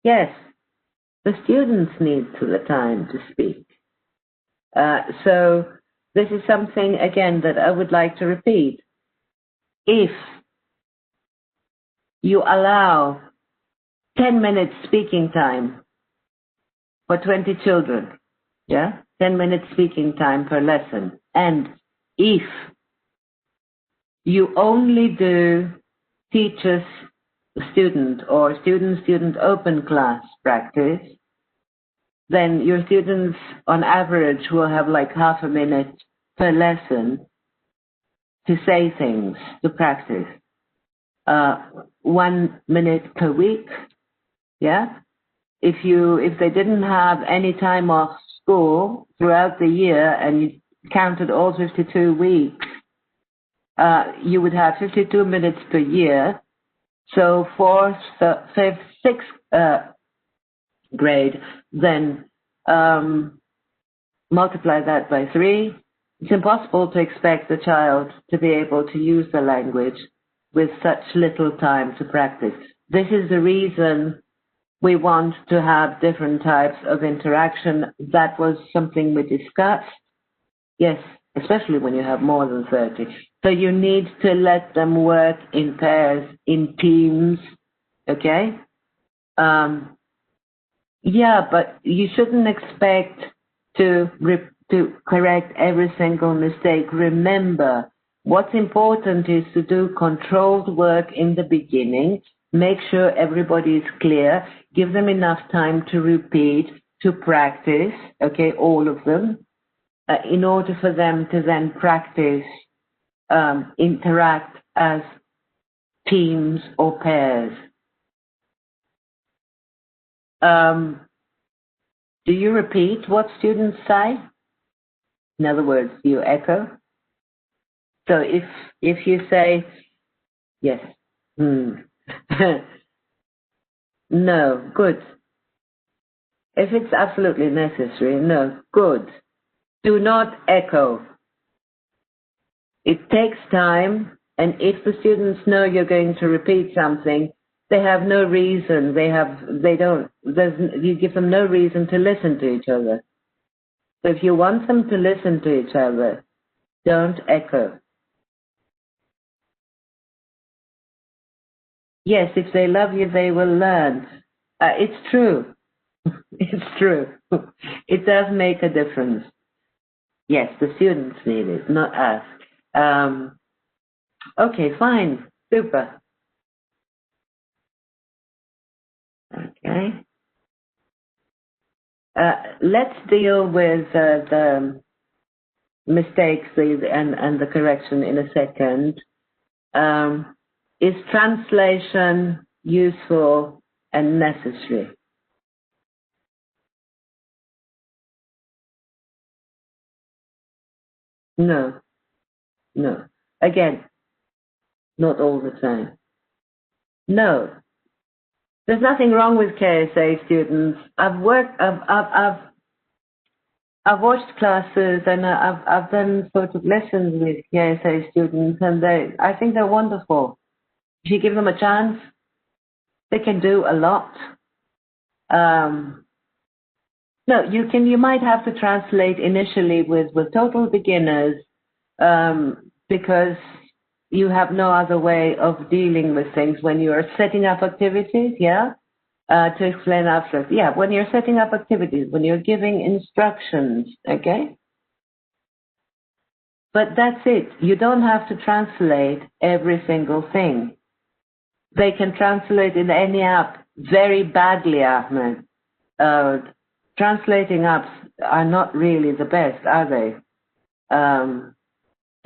Yes, the students need the time to speak. So this is something, again, that I would like to repeat. If you allow 10 minutes speaking time for 20 children, yeah, 10 minutes speaking time per lesson, and if you only do teachers student or student open class practice, then your students on average will have like half a minute per lesson to say things, to practice. 1 minute per week, yeah? If they didn't have any time off school throughout the year and you counted all 52 weeks, you would have 52 minutes per year. So fourth, fifth, sixth grade, then multiply that by 3. It's impossible to expect the child to be able to use the language with such little time to practice. This is the reason we want to have different types of interaction. That was something we discussed. Yes, especially when you have more than 30. So you need to let them work in pairs, in teams, okay? Yeah, but you shouldn't expect to correct every single mistake. Remember, what's important is to do controlled work in the beginning, make sure everybody is clear, give them enough time to repeat, to practice, okay, all of them, in order for them to then practice, interact as teams or pairs. Do you repeat what students say? In other words, do you echo? So if you say, yes, no, good. If it's absolutely necessary, no, good. Do not echo. It takes time, and if the students know you're going to repeat something, they have no reason, you give them no reason to listen to each other. So if you want them to listen to each other, don't echo. Yes, if they love you, they will learn. It's true. It's true. It does make a difference. Yes, the students need it, not us. Okay, fine. Super. Okay. Let's deal with the mistakes and the correction in a second. Is translation useful and necessary? No, no. Again, not all the time. No, there's nothing wrong with KSA students. I've watched classes and I've done sort of lessons with KSA students, and I think they're wonderful. If you give them a chance, they can do a lot. No, you might have to translate initially with total beginners, because you have no other way of dealing with things when you are setting up activities, yeah? To explain after. Yeah, when you're setting up activities, when you're giving instructions, okay? But that's it. You don't have to translate every single thing. They can translate in any app very badly, Ahmed. Translating apps are not really the best, are they?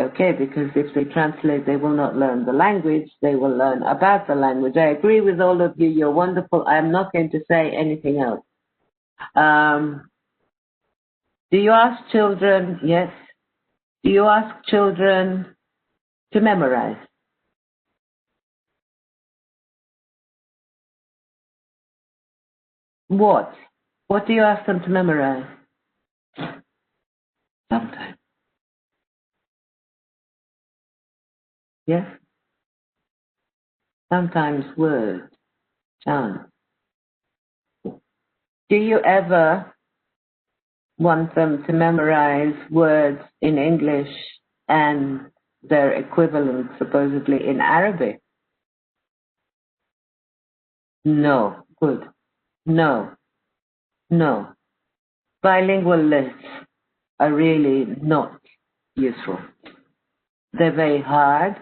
Okay, because if they translate, they will not learn the language, they will learn about the language. I agree with all of you, you're wonderful. I'm not going to say anything else. Do you ask children, yes, do you ask children to memorize? What? What do you ask them to memorize? Sometimes. Yes? Sometimes words, chants. Do you ever want them to memorize words in English and their equivalent supposedly in Arabic? No. Good. No. No. Bilingual lists are really not useful. They're very hard.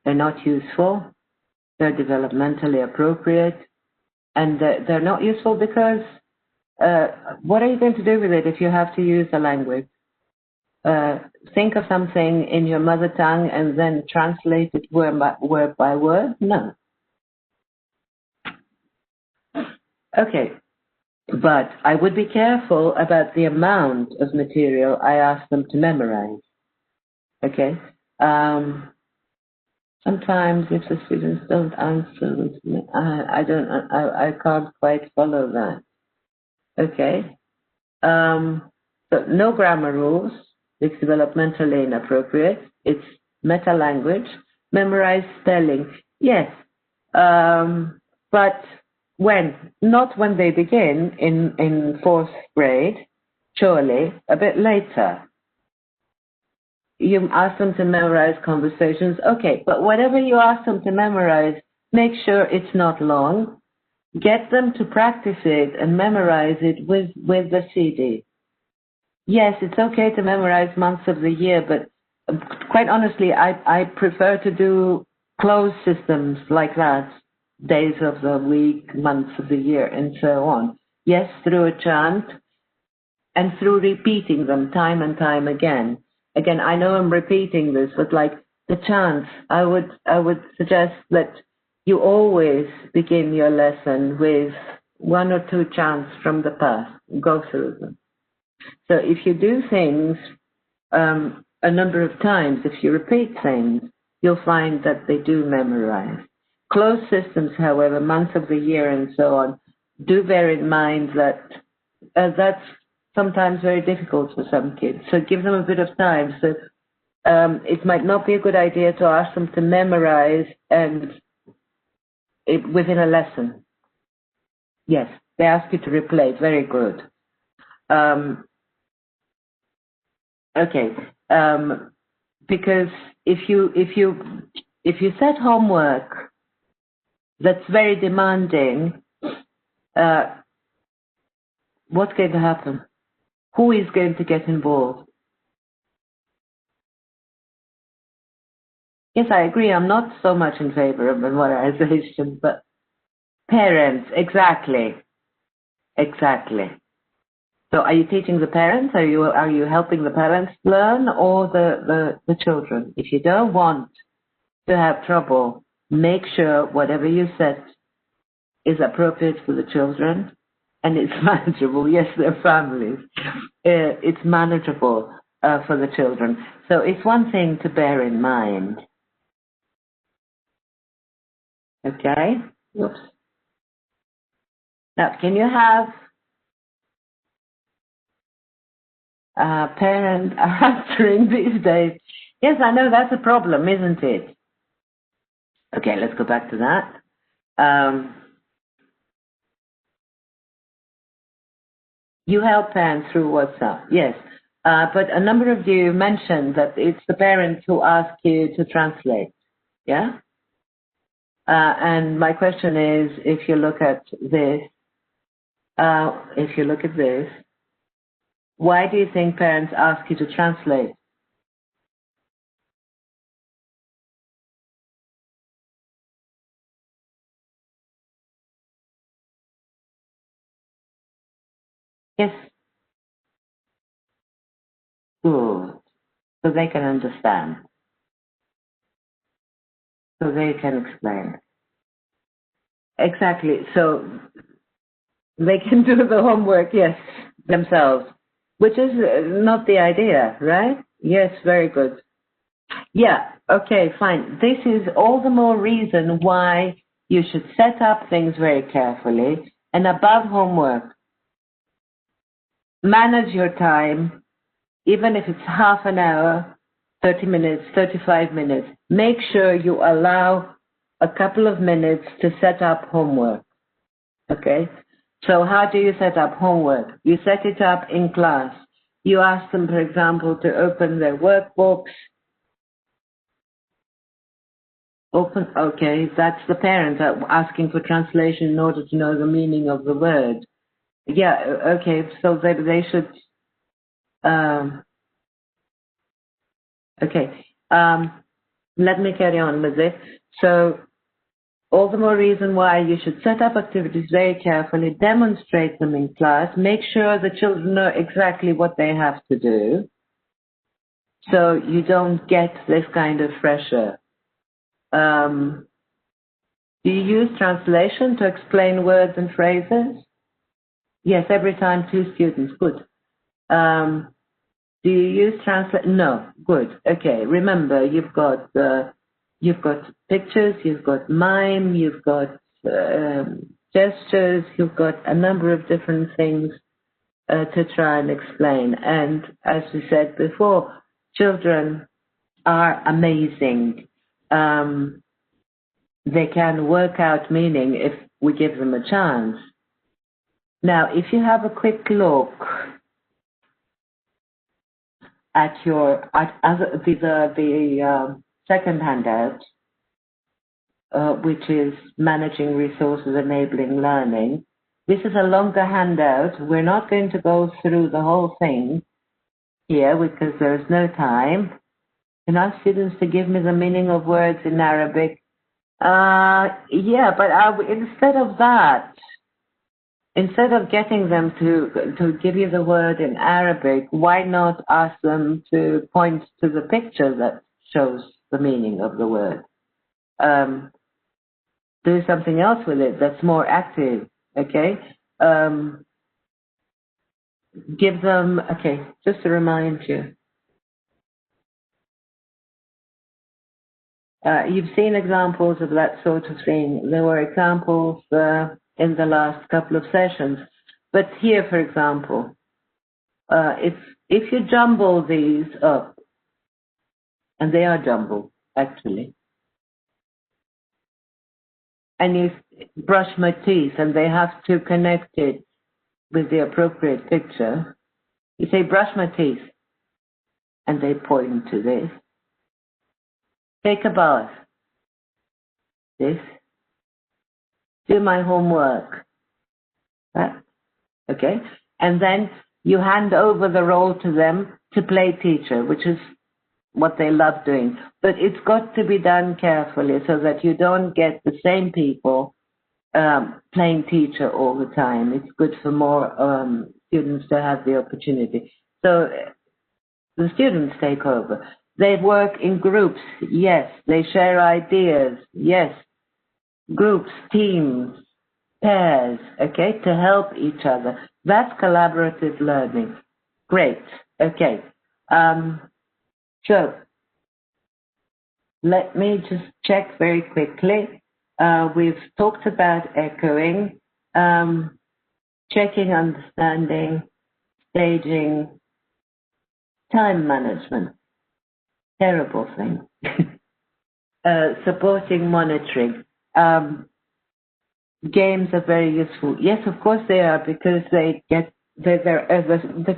They're not useful. They're developmentally appropriate. And they're not useful because what are you going to do with it if you have to use a language? Think of something in your mother tongue and then translate it word by word? No. Okay. But I would be careful about the amount of material I ask them to memorize. Okay? Sometimes if the students don't answer, I can't quite follow that. Okay? So no grammar rules. It's developmentally inappropriate. It's meta language. Memorize spelling. Yes. But not when they begin in fourth grade, surely, a bit later. You ask them to memorize conversations. Okay, but whatever you ask them to memorize, make sure it's not long. Get them to practice it and memorize it with the CD. Yes, it's okay to memorize months of the year, but quite honestly, I prefer to do closed systems like that, days of the week, months of the year, and so on. Yes, through a chant and through repeating them time and time again. Again, I know I'm repeating this, but like the chants, I would suggest that you always begin your lesson with one or two chants from the past. Go through them. So if you do things a number of times, if you repeat things, you'll find that they do memorize. Closed systems, however, months of the year and so on, do bear in mind that that's sometimes very difficult for some kids. So give them a bit of time. So it might not be a good idea to ask them to memorize and within a lesson. Yes, they ask you to replay. Very good. Okay, because if you set homework that's very demanding, what's going to happen? Who is going to get involved? Yes, I agree. I'm not so much in favor of memorization, but parents, exactly. So are you teaching the parents? Are you helping the parents learn or the children? If you don't want to have trouble, make sure whatever you set is appropriate for the children and it's manageable. Yes, they're families. It's manageable. for the children. So it's one thing to bear in mind. Okay? Whoops. Now, can you have a parent answering these days? Yes, I know that's a problem, isn't it? Okay, let's go back to that. You help parents through WhatsApp, yes. But a number of you mentioned that it's the parents who ask you to translate, yeah? And my question is, if you look at this, why do you think parents ask you to translate? Yes, good. So they can understand. So they can explain. Exactly. So they can do the homework, yes, themselves, which is not the idea, right? Yes, very good. Yeah, okay, fine. This is all the more reason why you should set up things very carefully. And above homework, manage your time, even if it's half an hour, 30 minutes, 35 minutes. Make sure you allow a couple of minutes to set up homework, okay? So how do you set up homework? You set it up in class. You ask them, for example, to open their workbooks. Okay, that's the parent asking for translation in order to know the meaning of the word. Yeah, okay, so they should, okay. Let me carry on with this. So, all the more reason why you should set up activities very carefully, demonstrate them in class, make sure the children know exactly what they have to do, so you don't get this kind of pressure. Do you use translation to explain words and phrases? Yes, every time 2 students. Good. Do you use translate? No. Good. Okay. Remember, you've got pictures, you've got mime, you've got gestures, you've got a number of different things to try and explain. And as we said before, children are amazing. They can work out meaning if we give them a chance. Now, if you have a quick look at the second handout, which is Managing Resources Enabling Learning, this is a longer handout. We're not going to go through the whole thing here because there's no time. Can I ask students to give me the meaning of words in Arabic? Yeah, but instead of that, instead of getting them to give you the word in Arabic, why not ask them to point to the picture that shows the meaning of the word? Do something else with it that's more active, okay? Give them, okay, just to remind you. You've seen examples of that sort of thing. There were examples in the last couple of sessions. But here, for example, if you jumble these up, and they are jumbled, actually, and you brush my teeth, and they have to connect it with the appropriate picture, you say, brush my teeth, and they point to this. Take a bath, this. Do my homework, that. Okay? And then you hand over the role to them to play teacher, which is what they love doing. But it's got to be done carefully so that you don't get the same people playing teacher all the time. It's good for more students to have the opportunity. So the students take over. They work in groups, yes. They share ideas, yes. Groups, teams, pairs, okay, to help each other. That's collaborative learning. Great, okay. So let me just check very quickly. We've talked about echoing, checking, understanding, staging, time management, terrible thing, supporting, monitoring. Games are very useful. Yes, of course they are, because the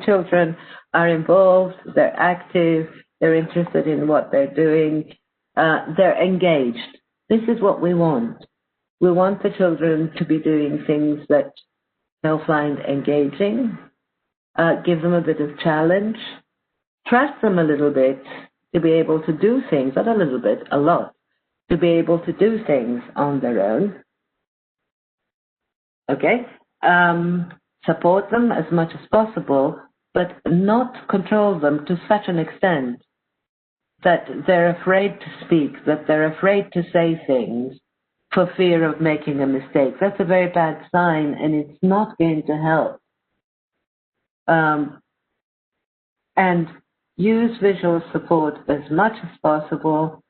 children are involved, they're active, they're interested in what they're doing, they're engaged. This is what we want. We want the children to be doing things that they'll find engaging, give them a bit of challenge, trust them a little bit to be able to do things, not a little bit, a lot, to be able to do things on their own. Okay? Support them as much as possible, but not control them to such an extent that they're afraid to speak, that they're afraid to say things for fear of making a mistake. That's a very bad sign, and it's not going to help. And use visual support as much as possible.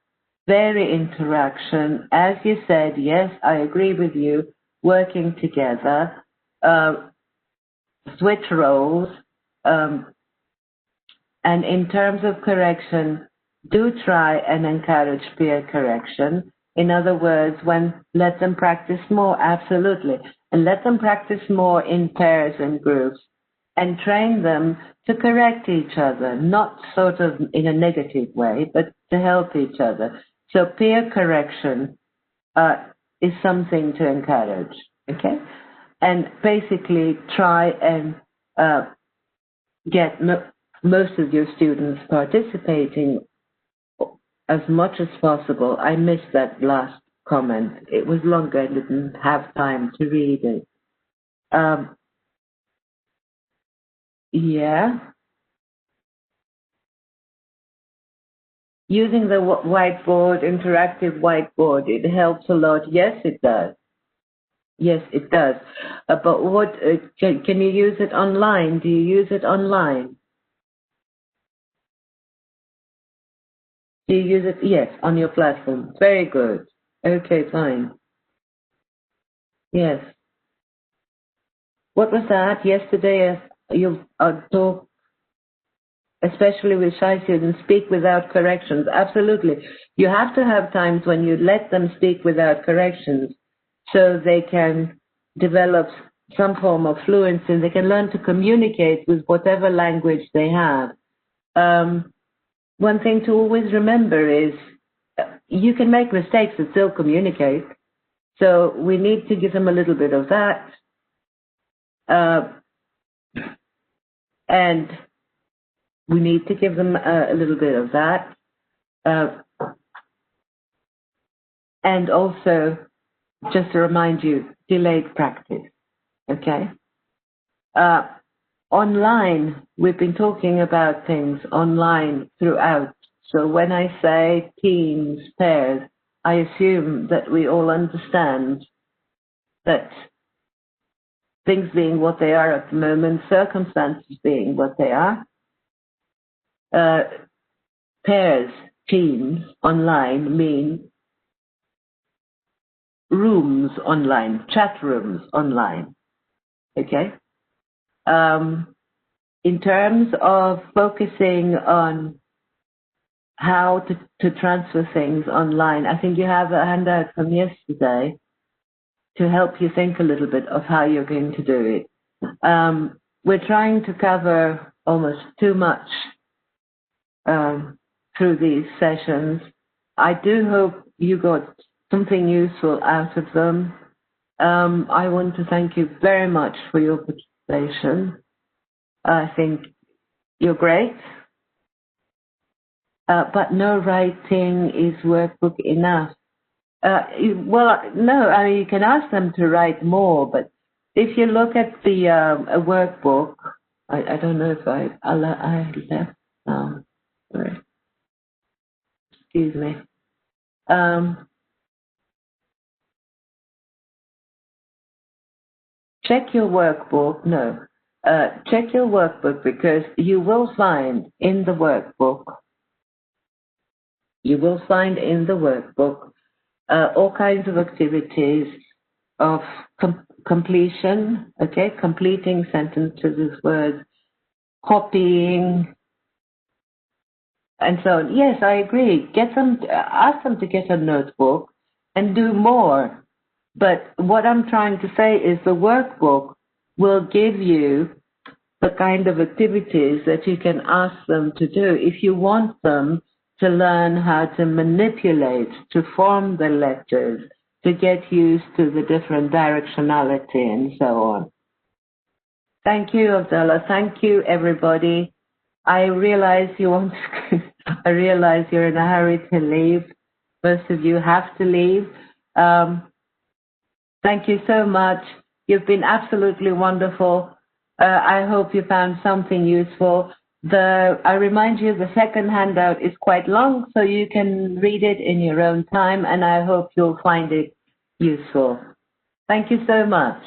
Vary interaction. As you said, yes, I agree with you, working together, switch roles, and in terms of correction, do try and encourage peer correction. In other words, let them practice more, absolutely. And let them practice more in pairs and groups, and train them to correct each other, not sort of in a negative way, but to help each other. So peer correction is something to encourage, okay? And basically try and get most of your students participating as much as possible. I missed that last comment. It was longer. I didn't have time to read it. Yeah. Using the whiteboard, interactive whiteboard, it helps a lot. Yes, it does. Yes, it does. But what can you use it online? Do you use it online? Do you use it? Yes, on your platform. Very good. Okay, fine. Yes. What was that? Yesterday, you talk, especially with shy students, speak without corrections. Absolutely. You have to have times when you let them speak without corrections so they can develop some form of fluency. They can learn to communicate with whatever language they have. One thing to always remember is you can make mistakes and still communicate. So we need to give them a little bit of that. And we need to give them a little bit of that. And also, just to remind you, delayed practice. Okay? Online, we've been talking about things online throughout. So when I say teams, pairs, I assume that we all understand that things being what they are at the moment, circumstances being what they are, pairs, teams, online mean rooms online, chat rooms online, okay? In terms of focusing on how to transfer things online, I think you have a handout from yesterday to help you think a little bit of how you're going to do it. We're trying to cover almost too much through these sessions. I do hope you got something useful out of them. I want to thank you very much for your participation. I think you're great. But no writing is workbook enough. Well, no, I mean, you can ask them to write more, but if you look at the a workbook, I don't know if I left. Sorry. Excuse me. Check your workbook. No. check your workbook, because you will find in the workbook, all kinds of activities of completion, okay, completing sentences with words, copying, and so on. Yes, I agree. Ask them to get a notebook and do more. But what I'm trying to say is the workbook will give you the kind of activities that you can ask them to do if you want them to learn how to manipulate, to form the letters, to get used to the different directionality and so on. Thank you, Abdullah. Thank you, everybody. I realize you're in a hurry to leave. Most of you have to leave. Thank you so much. You've been absolutely wonderful. I hope you found something useful. I remind you, the second handout is quite long, so you can read it in your own time, and I hope you'll find it useful. Thank you so much.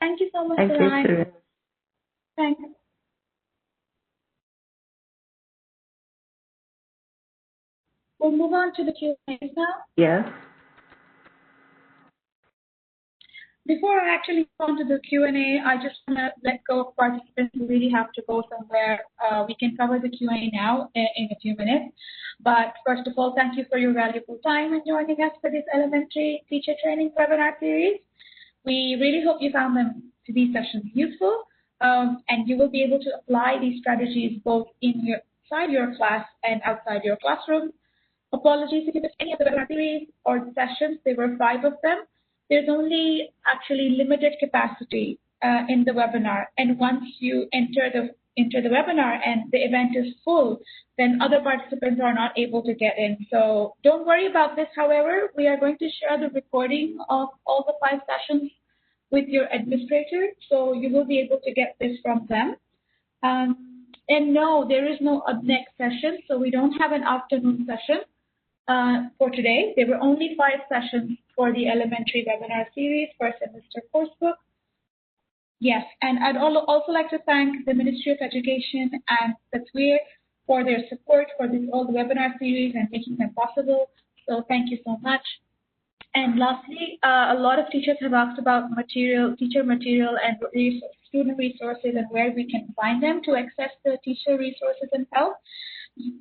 Thank you so much, Thank you. Thanks. We'll move on to the Q&A now. Yes. Before I actually go on to the Q&A, I just want to let go of participants who really have to go somewhere. We can cover the Q&A now in a few minutes. But first of all, thank you for your valuable time and joining us for this elementary teacher training webinar series. We really hope you found these sessions useful, and you will be able to apply these strategies both inside your class and outside your classroom. Apologies if you missed any of the webinar series or the sessions. There were 5 of them. There's only actually limited capacity in the webinar, and once you enter the webinar and the event is full, then other participants are not able to get in. So don't worry about this. However, we are going to share the recording of all the 5 sessions with your administrator, so you will be able to get this from them. And no, there is no next session, so we don't have an afternoon session for today. There were only 5 sessions for the elementary webinar series, first semester coursebook. Yes, and I'd also like to thank the Ministry of Education and the TWIR for their support for all the webinar series and making them possible. So thank you so much. And lastly, a lot of teachers have asked about teacher material and student resources and where we can find them to access the teacher resources and help.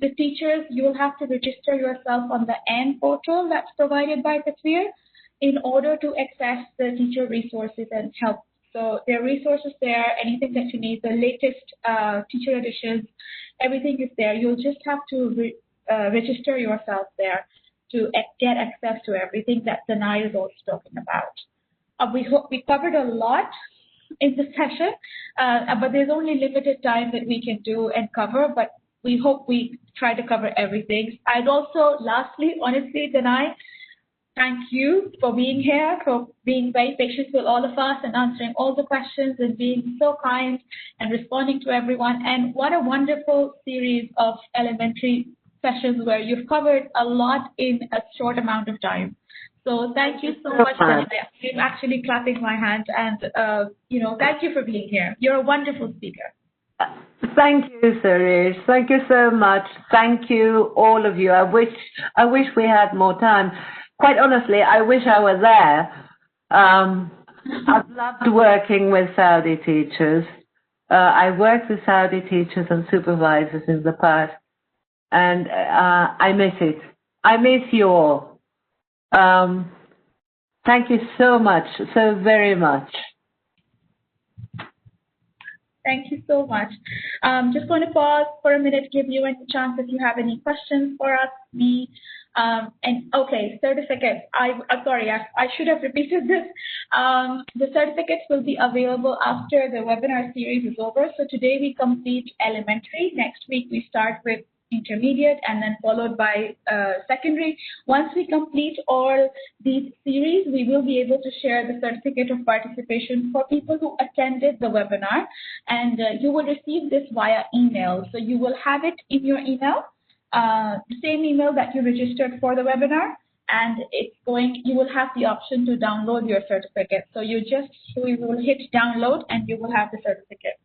The teachers, you will have to register yourself on the N portal that's provided by the TWIR in order to access the teacher resources and help. So there are resources there, anything that you need, the latest teacher editions, everything is there. You'll just have to register yourself there to get access to everything that Danai is also talking about. We covered a lot in the session, but there's only limited time that we can do and cover, but we hope we try to cover everything. I'd also, lastly, honestly, Danai, thank you for being here, for being very patient with all of us and answering all the questions and being so kind and responding to everyone. And what a wonderful series of elementary sessions where you've covered a lot in a short amount of time. So thank you so much, Danai. I'm actually clapping my hands, and thank you for being here. You're a wonderful speaker. Thank you, Suresh. Thank you so much. Thank you, all of you. I wish we had more time. Quite honestly, I wish I were there. I've loved working with Saudi teachers. I worked with Saudi teachers and supervisors in the past, and I miss it. I miss you all. Thank you so much, so very much. Thank you so much. Just going to pause for a minute, give you a chance if you have any questions for us, me. And okay, certificates. I'm sorry, I should have repeated this. The certificates will be available after the webinar series is over. So today we complete elementary. Next week we start with intermediate and then followed by secondary. Once we complete all these series, we will be able to share the certificate of participation for people who attended the webinar, and you will receive this via email. So you will have it in your email, the same email that you registered for the webinar, and you will have the option to download your certificate. So you will hit download and you will have the certificate.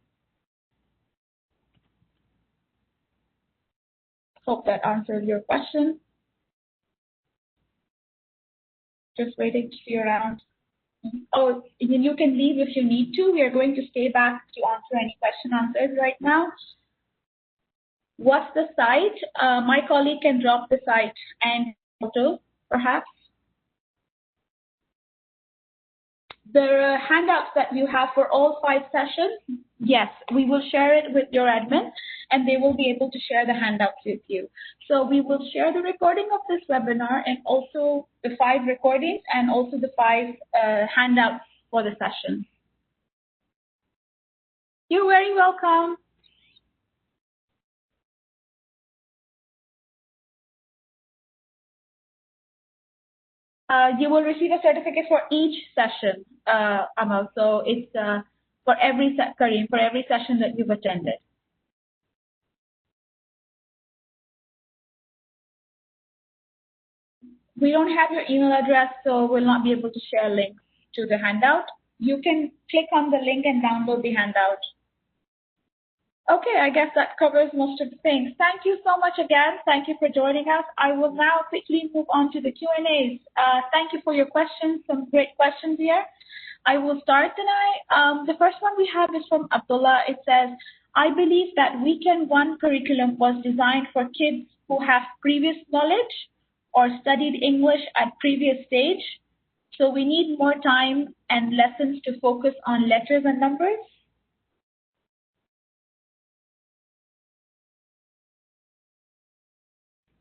Hope that answers your question. Just waiting to see around. Oh, you can leave if you need to. We are going to stay back to answer any answers right now. What's the site? My colleague can drop the site and photo, perhaps. The handouts that you have for all 5 sessions, yes, we will share it with your admin, and they will be able to share the handouts with you. So we will share the recording of this webinar and also the 5 recordings and also the 5 handouts for the session. You're very welcome. You will receive a certificate for each session, Amal. So it's for every session that you've attended. We don't have your email address, so we'll not be able to share links to the handout. You can click on the link and download the handout. Okay, I guess that covers most of the things. Thank you so much again. Thank you for joining us. I will now quickly move on to the Q&As. Thank you for your questions, some great questions here. I will start tonight. The first one we have is from Abdullah. It says, I believe that Weekend 1 curriculum was designed for kids who have previous knowledge or studied English at previous stage. So we need more time and lessons to focus on letters and numbers.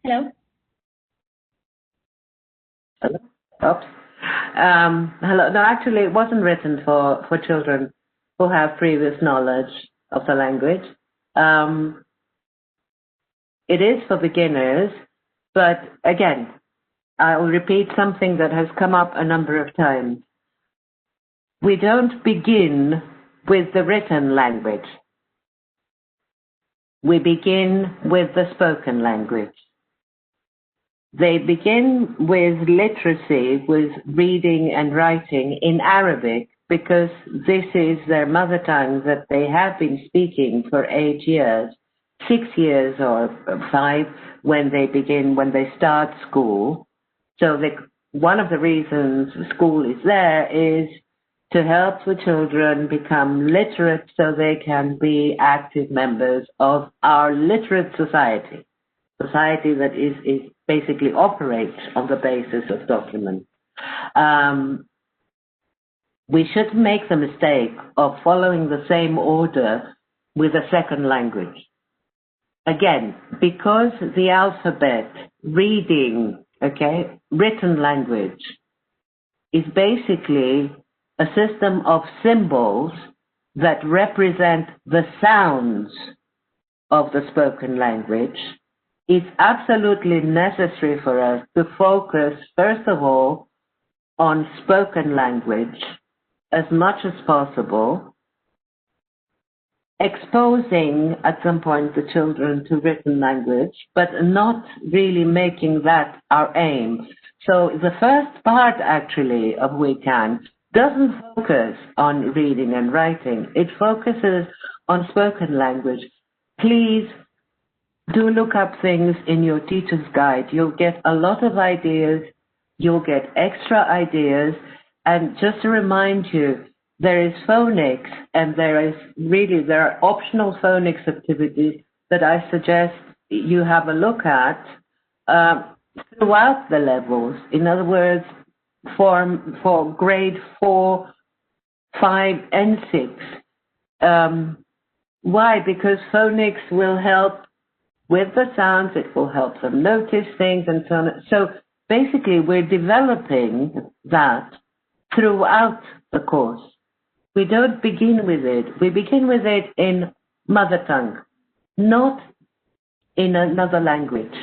Hello? Hello? Oops. Hello. No, actually, it wasn't written for children who have previous knowledge of the language. It is for beginners, but again, I'll repeat something that has come up a number of times. We don't begin with the written language. We begin with the spoken language. They begin with literacy, with reading and writing in Arabic, because this is their mother tongue that they have been speaking for 8 years, 6 years or 5 when they start school. So one of the reasons school is there is to help the children become literate so they can be active members of our literate society that is basically operates on the basis of documents. We shouldn't make the mistake of following the same order with a second language. Again, because the alphabet, reading, written language is basically a system of symbols that represent the sounds of the spoken language. It's absolutely necessary for us to focus, first of all, on spoken language as much as possible, exposing at some point the children to written language, but not really making that our aim. So the first part, actually, of Weekend doesn't focus on reading and writing. It focuses on spoken language. Please do look up things in your teacher's guide. You'll get a lot of ideas. You'll get extra ideas. And just to remind you, there is phonics and there are optional phonics activities that I suggest you have a look at throughout the levels. In other words, for grade 4, 5, and 6. Why? Because phonics will help with the sounds, it will help them notice things and so on. So basically, we're developing that throughout the course. We don't begin with it. We begin with it in mother tongue, not in another language.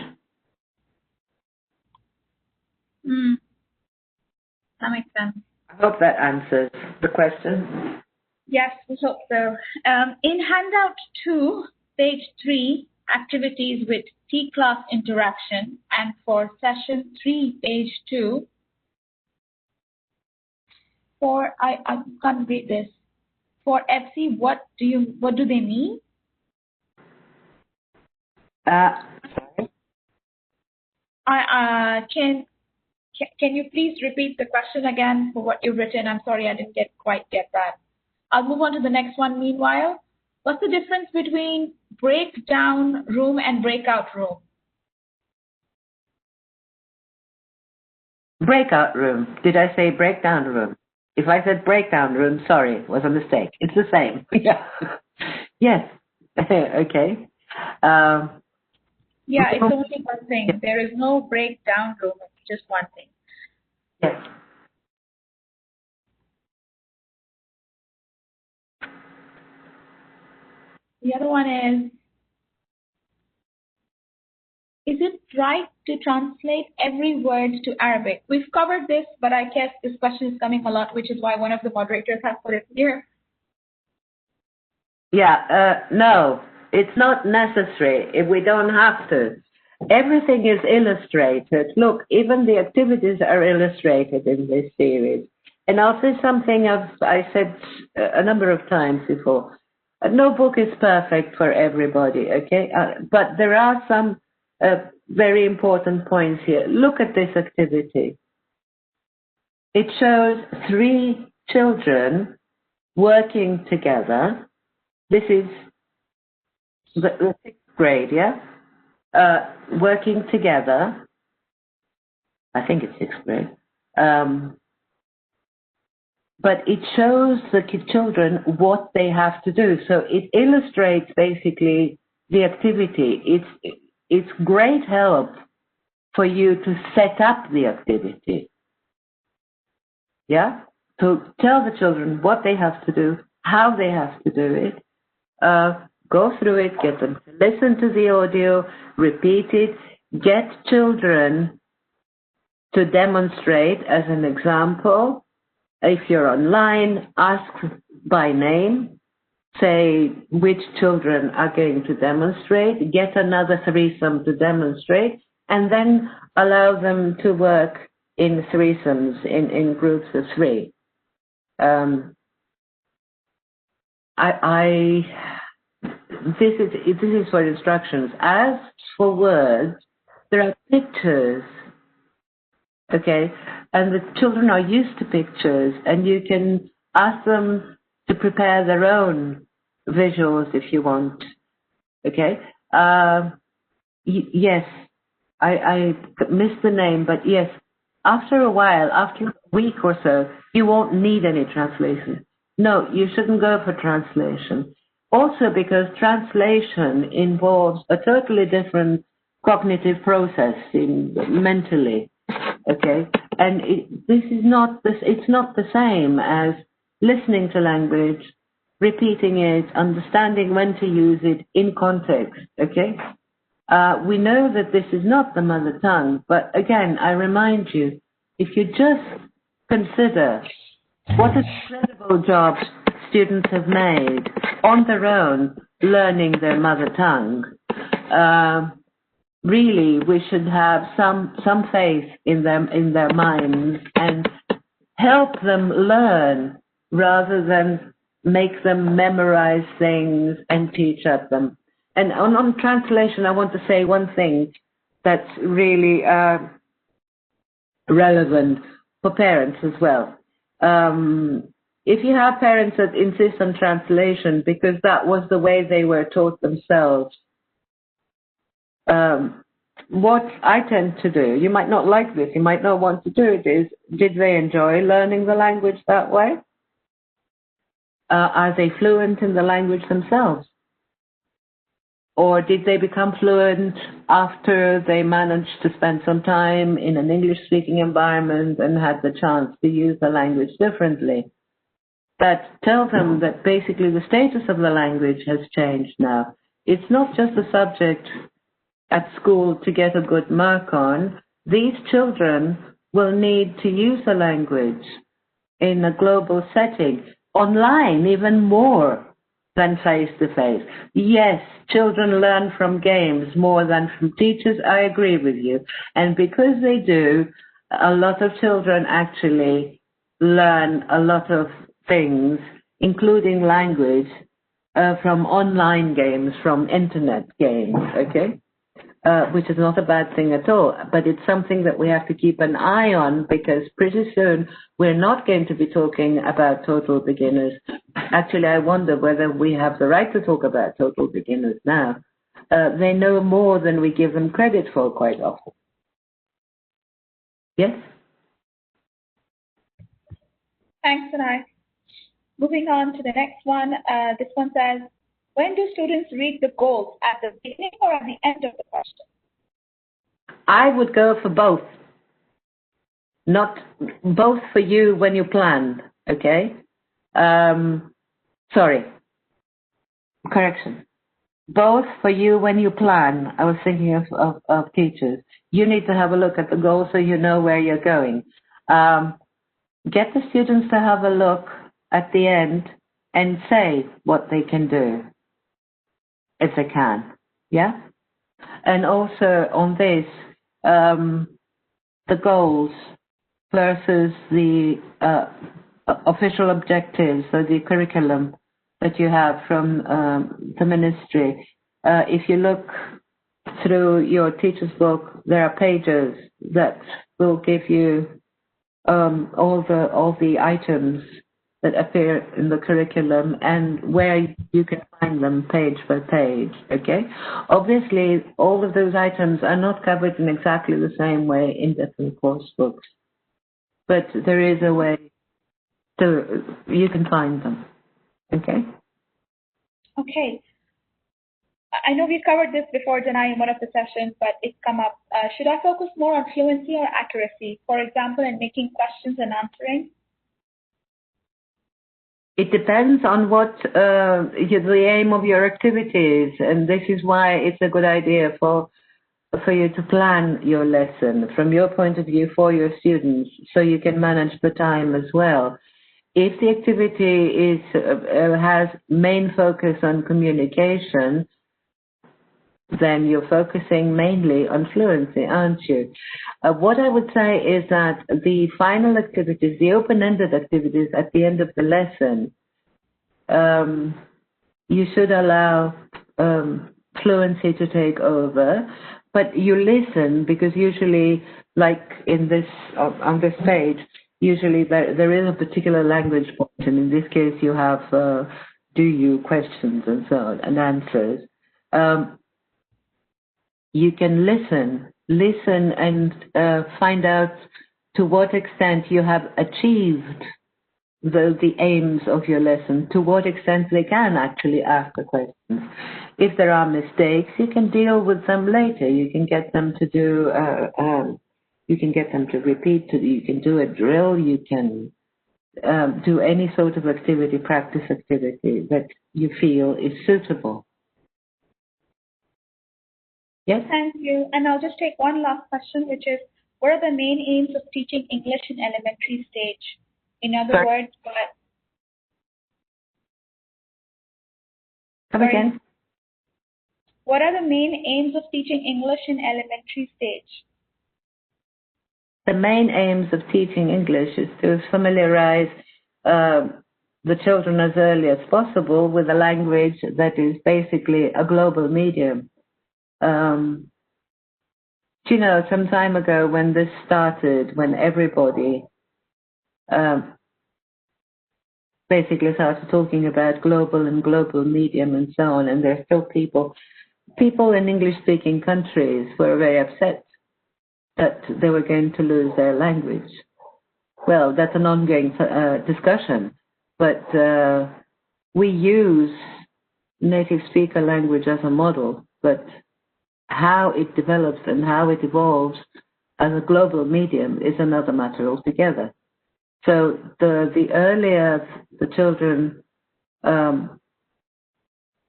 That makes sense. I hope that answers the question. Yes, we hope so. In handout 2, page 3, activities with T-class interaction, and for session 3, page 2, for, I can't read this. For FC, what do they mean? Can you please repeat the question again for what you've written? I'm sorry, I didn't quite get that. I'll move on to the next one meanwhile. What's the difference between breakdown room and breakout room? Breakout room. Did I say breakdown room? If I said breakdown room, sorry, it was a mistake. It's the same. Yeah. Yes. Okay. Yeah, it's only one thing. There is no breakdown room. It's just one thing. Yes. The other one is it right to translate every word to Arabic? We've covered this, but I guess this question is coming a lot, which is why one of the moderators has put it here. Yeah, no, it's not necessary. We don't have to. Everything is illustrated. Look, even the activities are illustrated in this series. And I'll say something I said a number of times before. No book is perfect for everybody, okay? But there are some very important points here. Look at this activity. It shows 3 children working together. This is the 6th grade, yeah? Working together. I think it's 6th grade. But it shows the children what they have to do. So it illustrates basically the activity. It's great help for you to set up the activity. Yeah? To tell the children what they have to do, how they have to do it. Go through it, get them to listen to the audio, repeat it, get children to demonstrate as an example. If you're online, ask by name, say which children are going to demonstrate, get another threesome to demonstrate, and then allow them to work in threesomes, in groups of 3. This is for instructions. As for words, there are pictures, okay? And the children are used to pictures, and you can ask them to prepare their own visuals if you want, okay? Yes, I missed the name, but yes, after a while, after a week or so, you won't need any translation. No, you shouldn't go for translation. Also because translation involves a totally different cognitive process mentally, okay? And it's not the same as listening to language, repeating it, understanding when to use it in context, okay? We know that this is not the mother tongue, but again, I remind you, if you just consider what an incredible job students have made on their own learning their mother tongue, really we should have some faith in them, in their minds, and help them learn rather than make them memorize things and teach at them. And on translation, I want to say one thing that's really relevant for parents as well. If you have parents that insist on translation because that was the way they were taught themselves, what I tend to do, you might not like this, you might not want to do it, is did they enjoy learning the language that way? Are they fluent in the language themselves? Or did they become fluent after they managed to spend some time in an English-speaking environment and had the chance to use the language differently? That tells them that basically the status of the language has changed now. It's not just a subject at school to get a good mark on. These children will need to use the language in a global setting, online even more. than face-to-face. Yes, children learn from games more than from teachers. I agree with you. And because they do, a lot of children actually learn a lot of things, including language, from online games, from internet games, okay? Which is not a bad thing at all, but it's something that we have to keep an eye on because pretty soon we're not going to be talking about total beginners. Actually, I wonder whether we have the right to talk about total beginners now. They know more than we give them credit for quite often. Yes? Thanks, Vinay. Moving on to the next one. This one says, when do students read the goals, at the beginning or at the end of the question? I would go for both. Not both for you when you plan, okay? Sorry. Correction. Both for you when you plan. I was thinking of teachers. You need to have a look at the goal so you know where you're going. Get the students to have a look at the end and say what they can do, if they can. Yeah? And also on this, the goals versus the official objectives or the curriculum that you have from the ministry. If you look through your teacher's book, there are pages that will give you all the items that appear in the curriculum and where you can find them page by page, okay? Obviously, all of those items are not covered in exactly the same way in different course books, but there is a way you can find them, okay? Okay. I know we've covered this before, Janai, in one of the sessions, but it's come up. Should I focus more on fluency or accuracy? For example, in making questions and answering? It depends on what the aim of your activity is, and this is why it's a good idea for you to plan your lesson from your point of view for your students, so you can manage the time as well. If the activity has main focus on communication, then you're focusing mainly on fluency, aren't you? What I would say is that the final activities, the open-ended activities at the end of the lesson, you should allow fluency to take over, but you listen because usually, like in this on this page, usually there is a particular language point, and in this case you have do you questions and so on and answers. You can listen and find out to what extent you have achieved the aims of your lesson, to what extent they can actually ask the questions. If there are mistakes, you can deal with them later. You can get them to do, you can get them to repeat, you can do a drill, you can do any sort of activity, practice activity that you feel is suitable. Yes? Thank you. And I'll just take one last question, which is, what are the main aims of teaching English in elementary stage? In other words, Come again? What are the main aims of teaching English in elementary stage? The main aims of teaching English is to familiarize the children as early as possible with a language that is basically a global medium. You know, some time ago when this started, when everybody basically started talking about global and global medium and so on, and there's still people in English-speaking countries were very upset that they were going to lose their language. Well, that's an ongoing discussion, but we use native speaker language as a model, but how it develops and how it evolves as a global medium is another matter altogether. So the earlier the children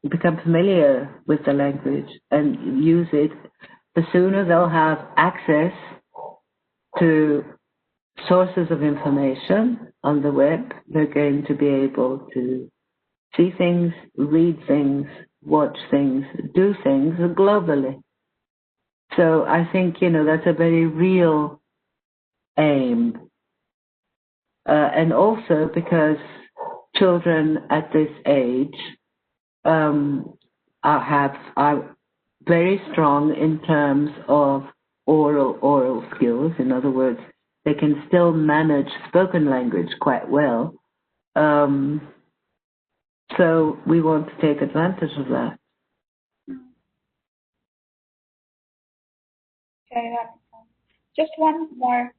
become familiar with the language and use it, the sooner they'll have access to sources of information on the web. They're going to be able to see things, read things, watch things, do things globally. So I think, that's a very real aim. And also because children at this age are very strong in terms of oral skills. In other words, they can still manage spoken language quite well. So we want to take advantage of that. Okay, just one more.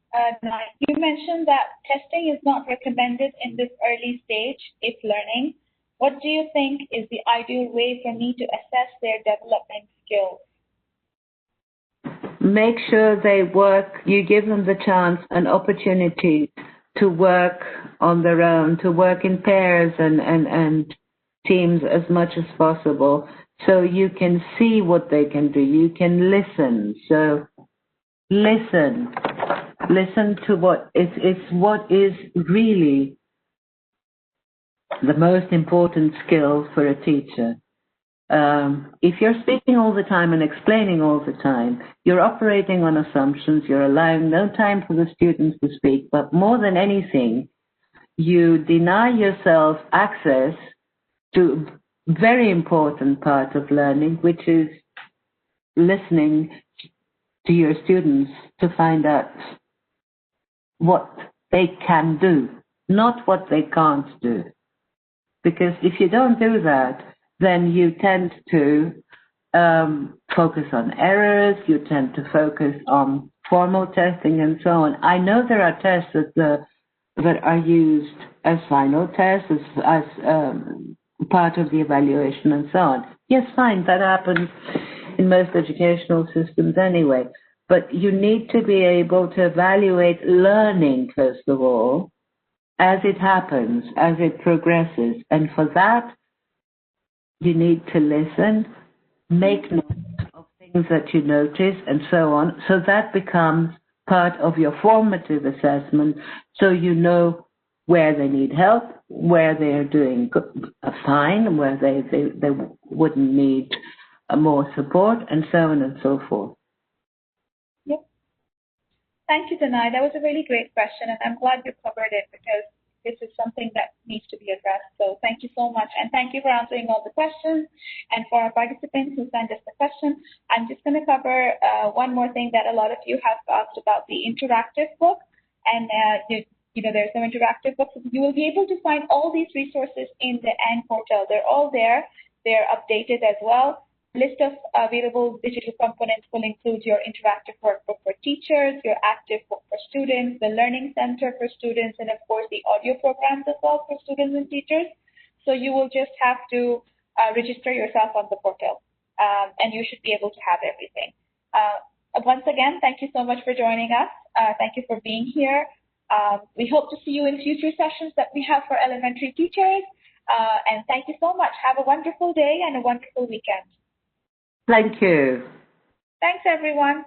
You mentioned that testing is not recommended in this early stage if learning. What do you think is the ideal way for me to assess their development skills? Make sure they work, you give them the chance, an opportunity to work on their own, to work in pairs and teams as much as possible, so you can see what they can do. You can listen. So listen to what is really the most important skill for a teacher. If you're speaking all the time and explaining all the time, you're operating on assumptions, you're allowing no time for the students to speak, but more than anything, you deny yourself access to a very important part of learning, which is listening to your students to find out what they can do, not what they can't do. Because if you don't do that, then you tend to focus on errors, you tend to focus on formal testing and so on. I know there are tests that are used as final tests, as part of the evaluation and so on. Yes, fine, that happens in most educational systems anyway. But you need to be able to evaluate learning, first of all, as it happens, as it progresses. And for that, you need to listen, make note of things that you notice, and so on. So that becomes part of your formative assessment, so you know where they need help, where they are doing fine, where they wouldn't need more support, and so on and so forth. Yep. Thank you, Danai. That was a really great question, and I'm glad you covered it because this is something that needs to be addressed. So thank you so much, and thank you for answering all the questions. And for our participants who sent us the question, I'm just going to cover one more thing that a lot of you have asked about, the interactive book. And there's some interactive books. You will be able to find all these resources in the AND portal. They're all there. They're updated as well. List of available digital components will include your interactive workbook for teachers, your active book for students, the learning center for students, and of course the audio programs as well for students and teachers. So you will just have to register yourself on the portal, and you should be able to have everything. Once again, thank you so much for joining us. Thank you for being here. We hope to see you in future sessions that we have for elementary teachers. And thank you so much. Have a wonderful day and a wonderful weekend. Thank you. Thanks, everyone.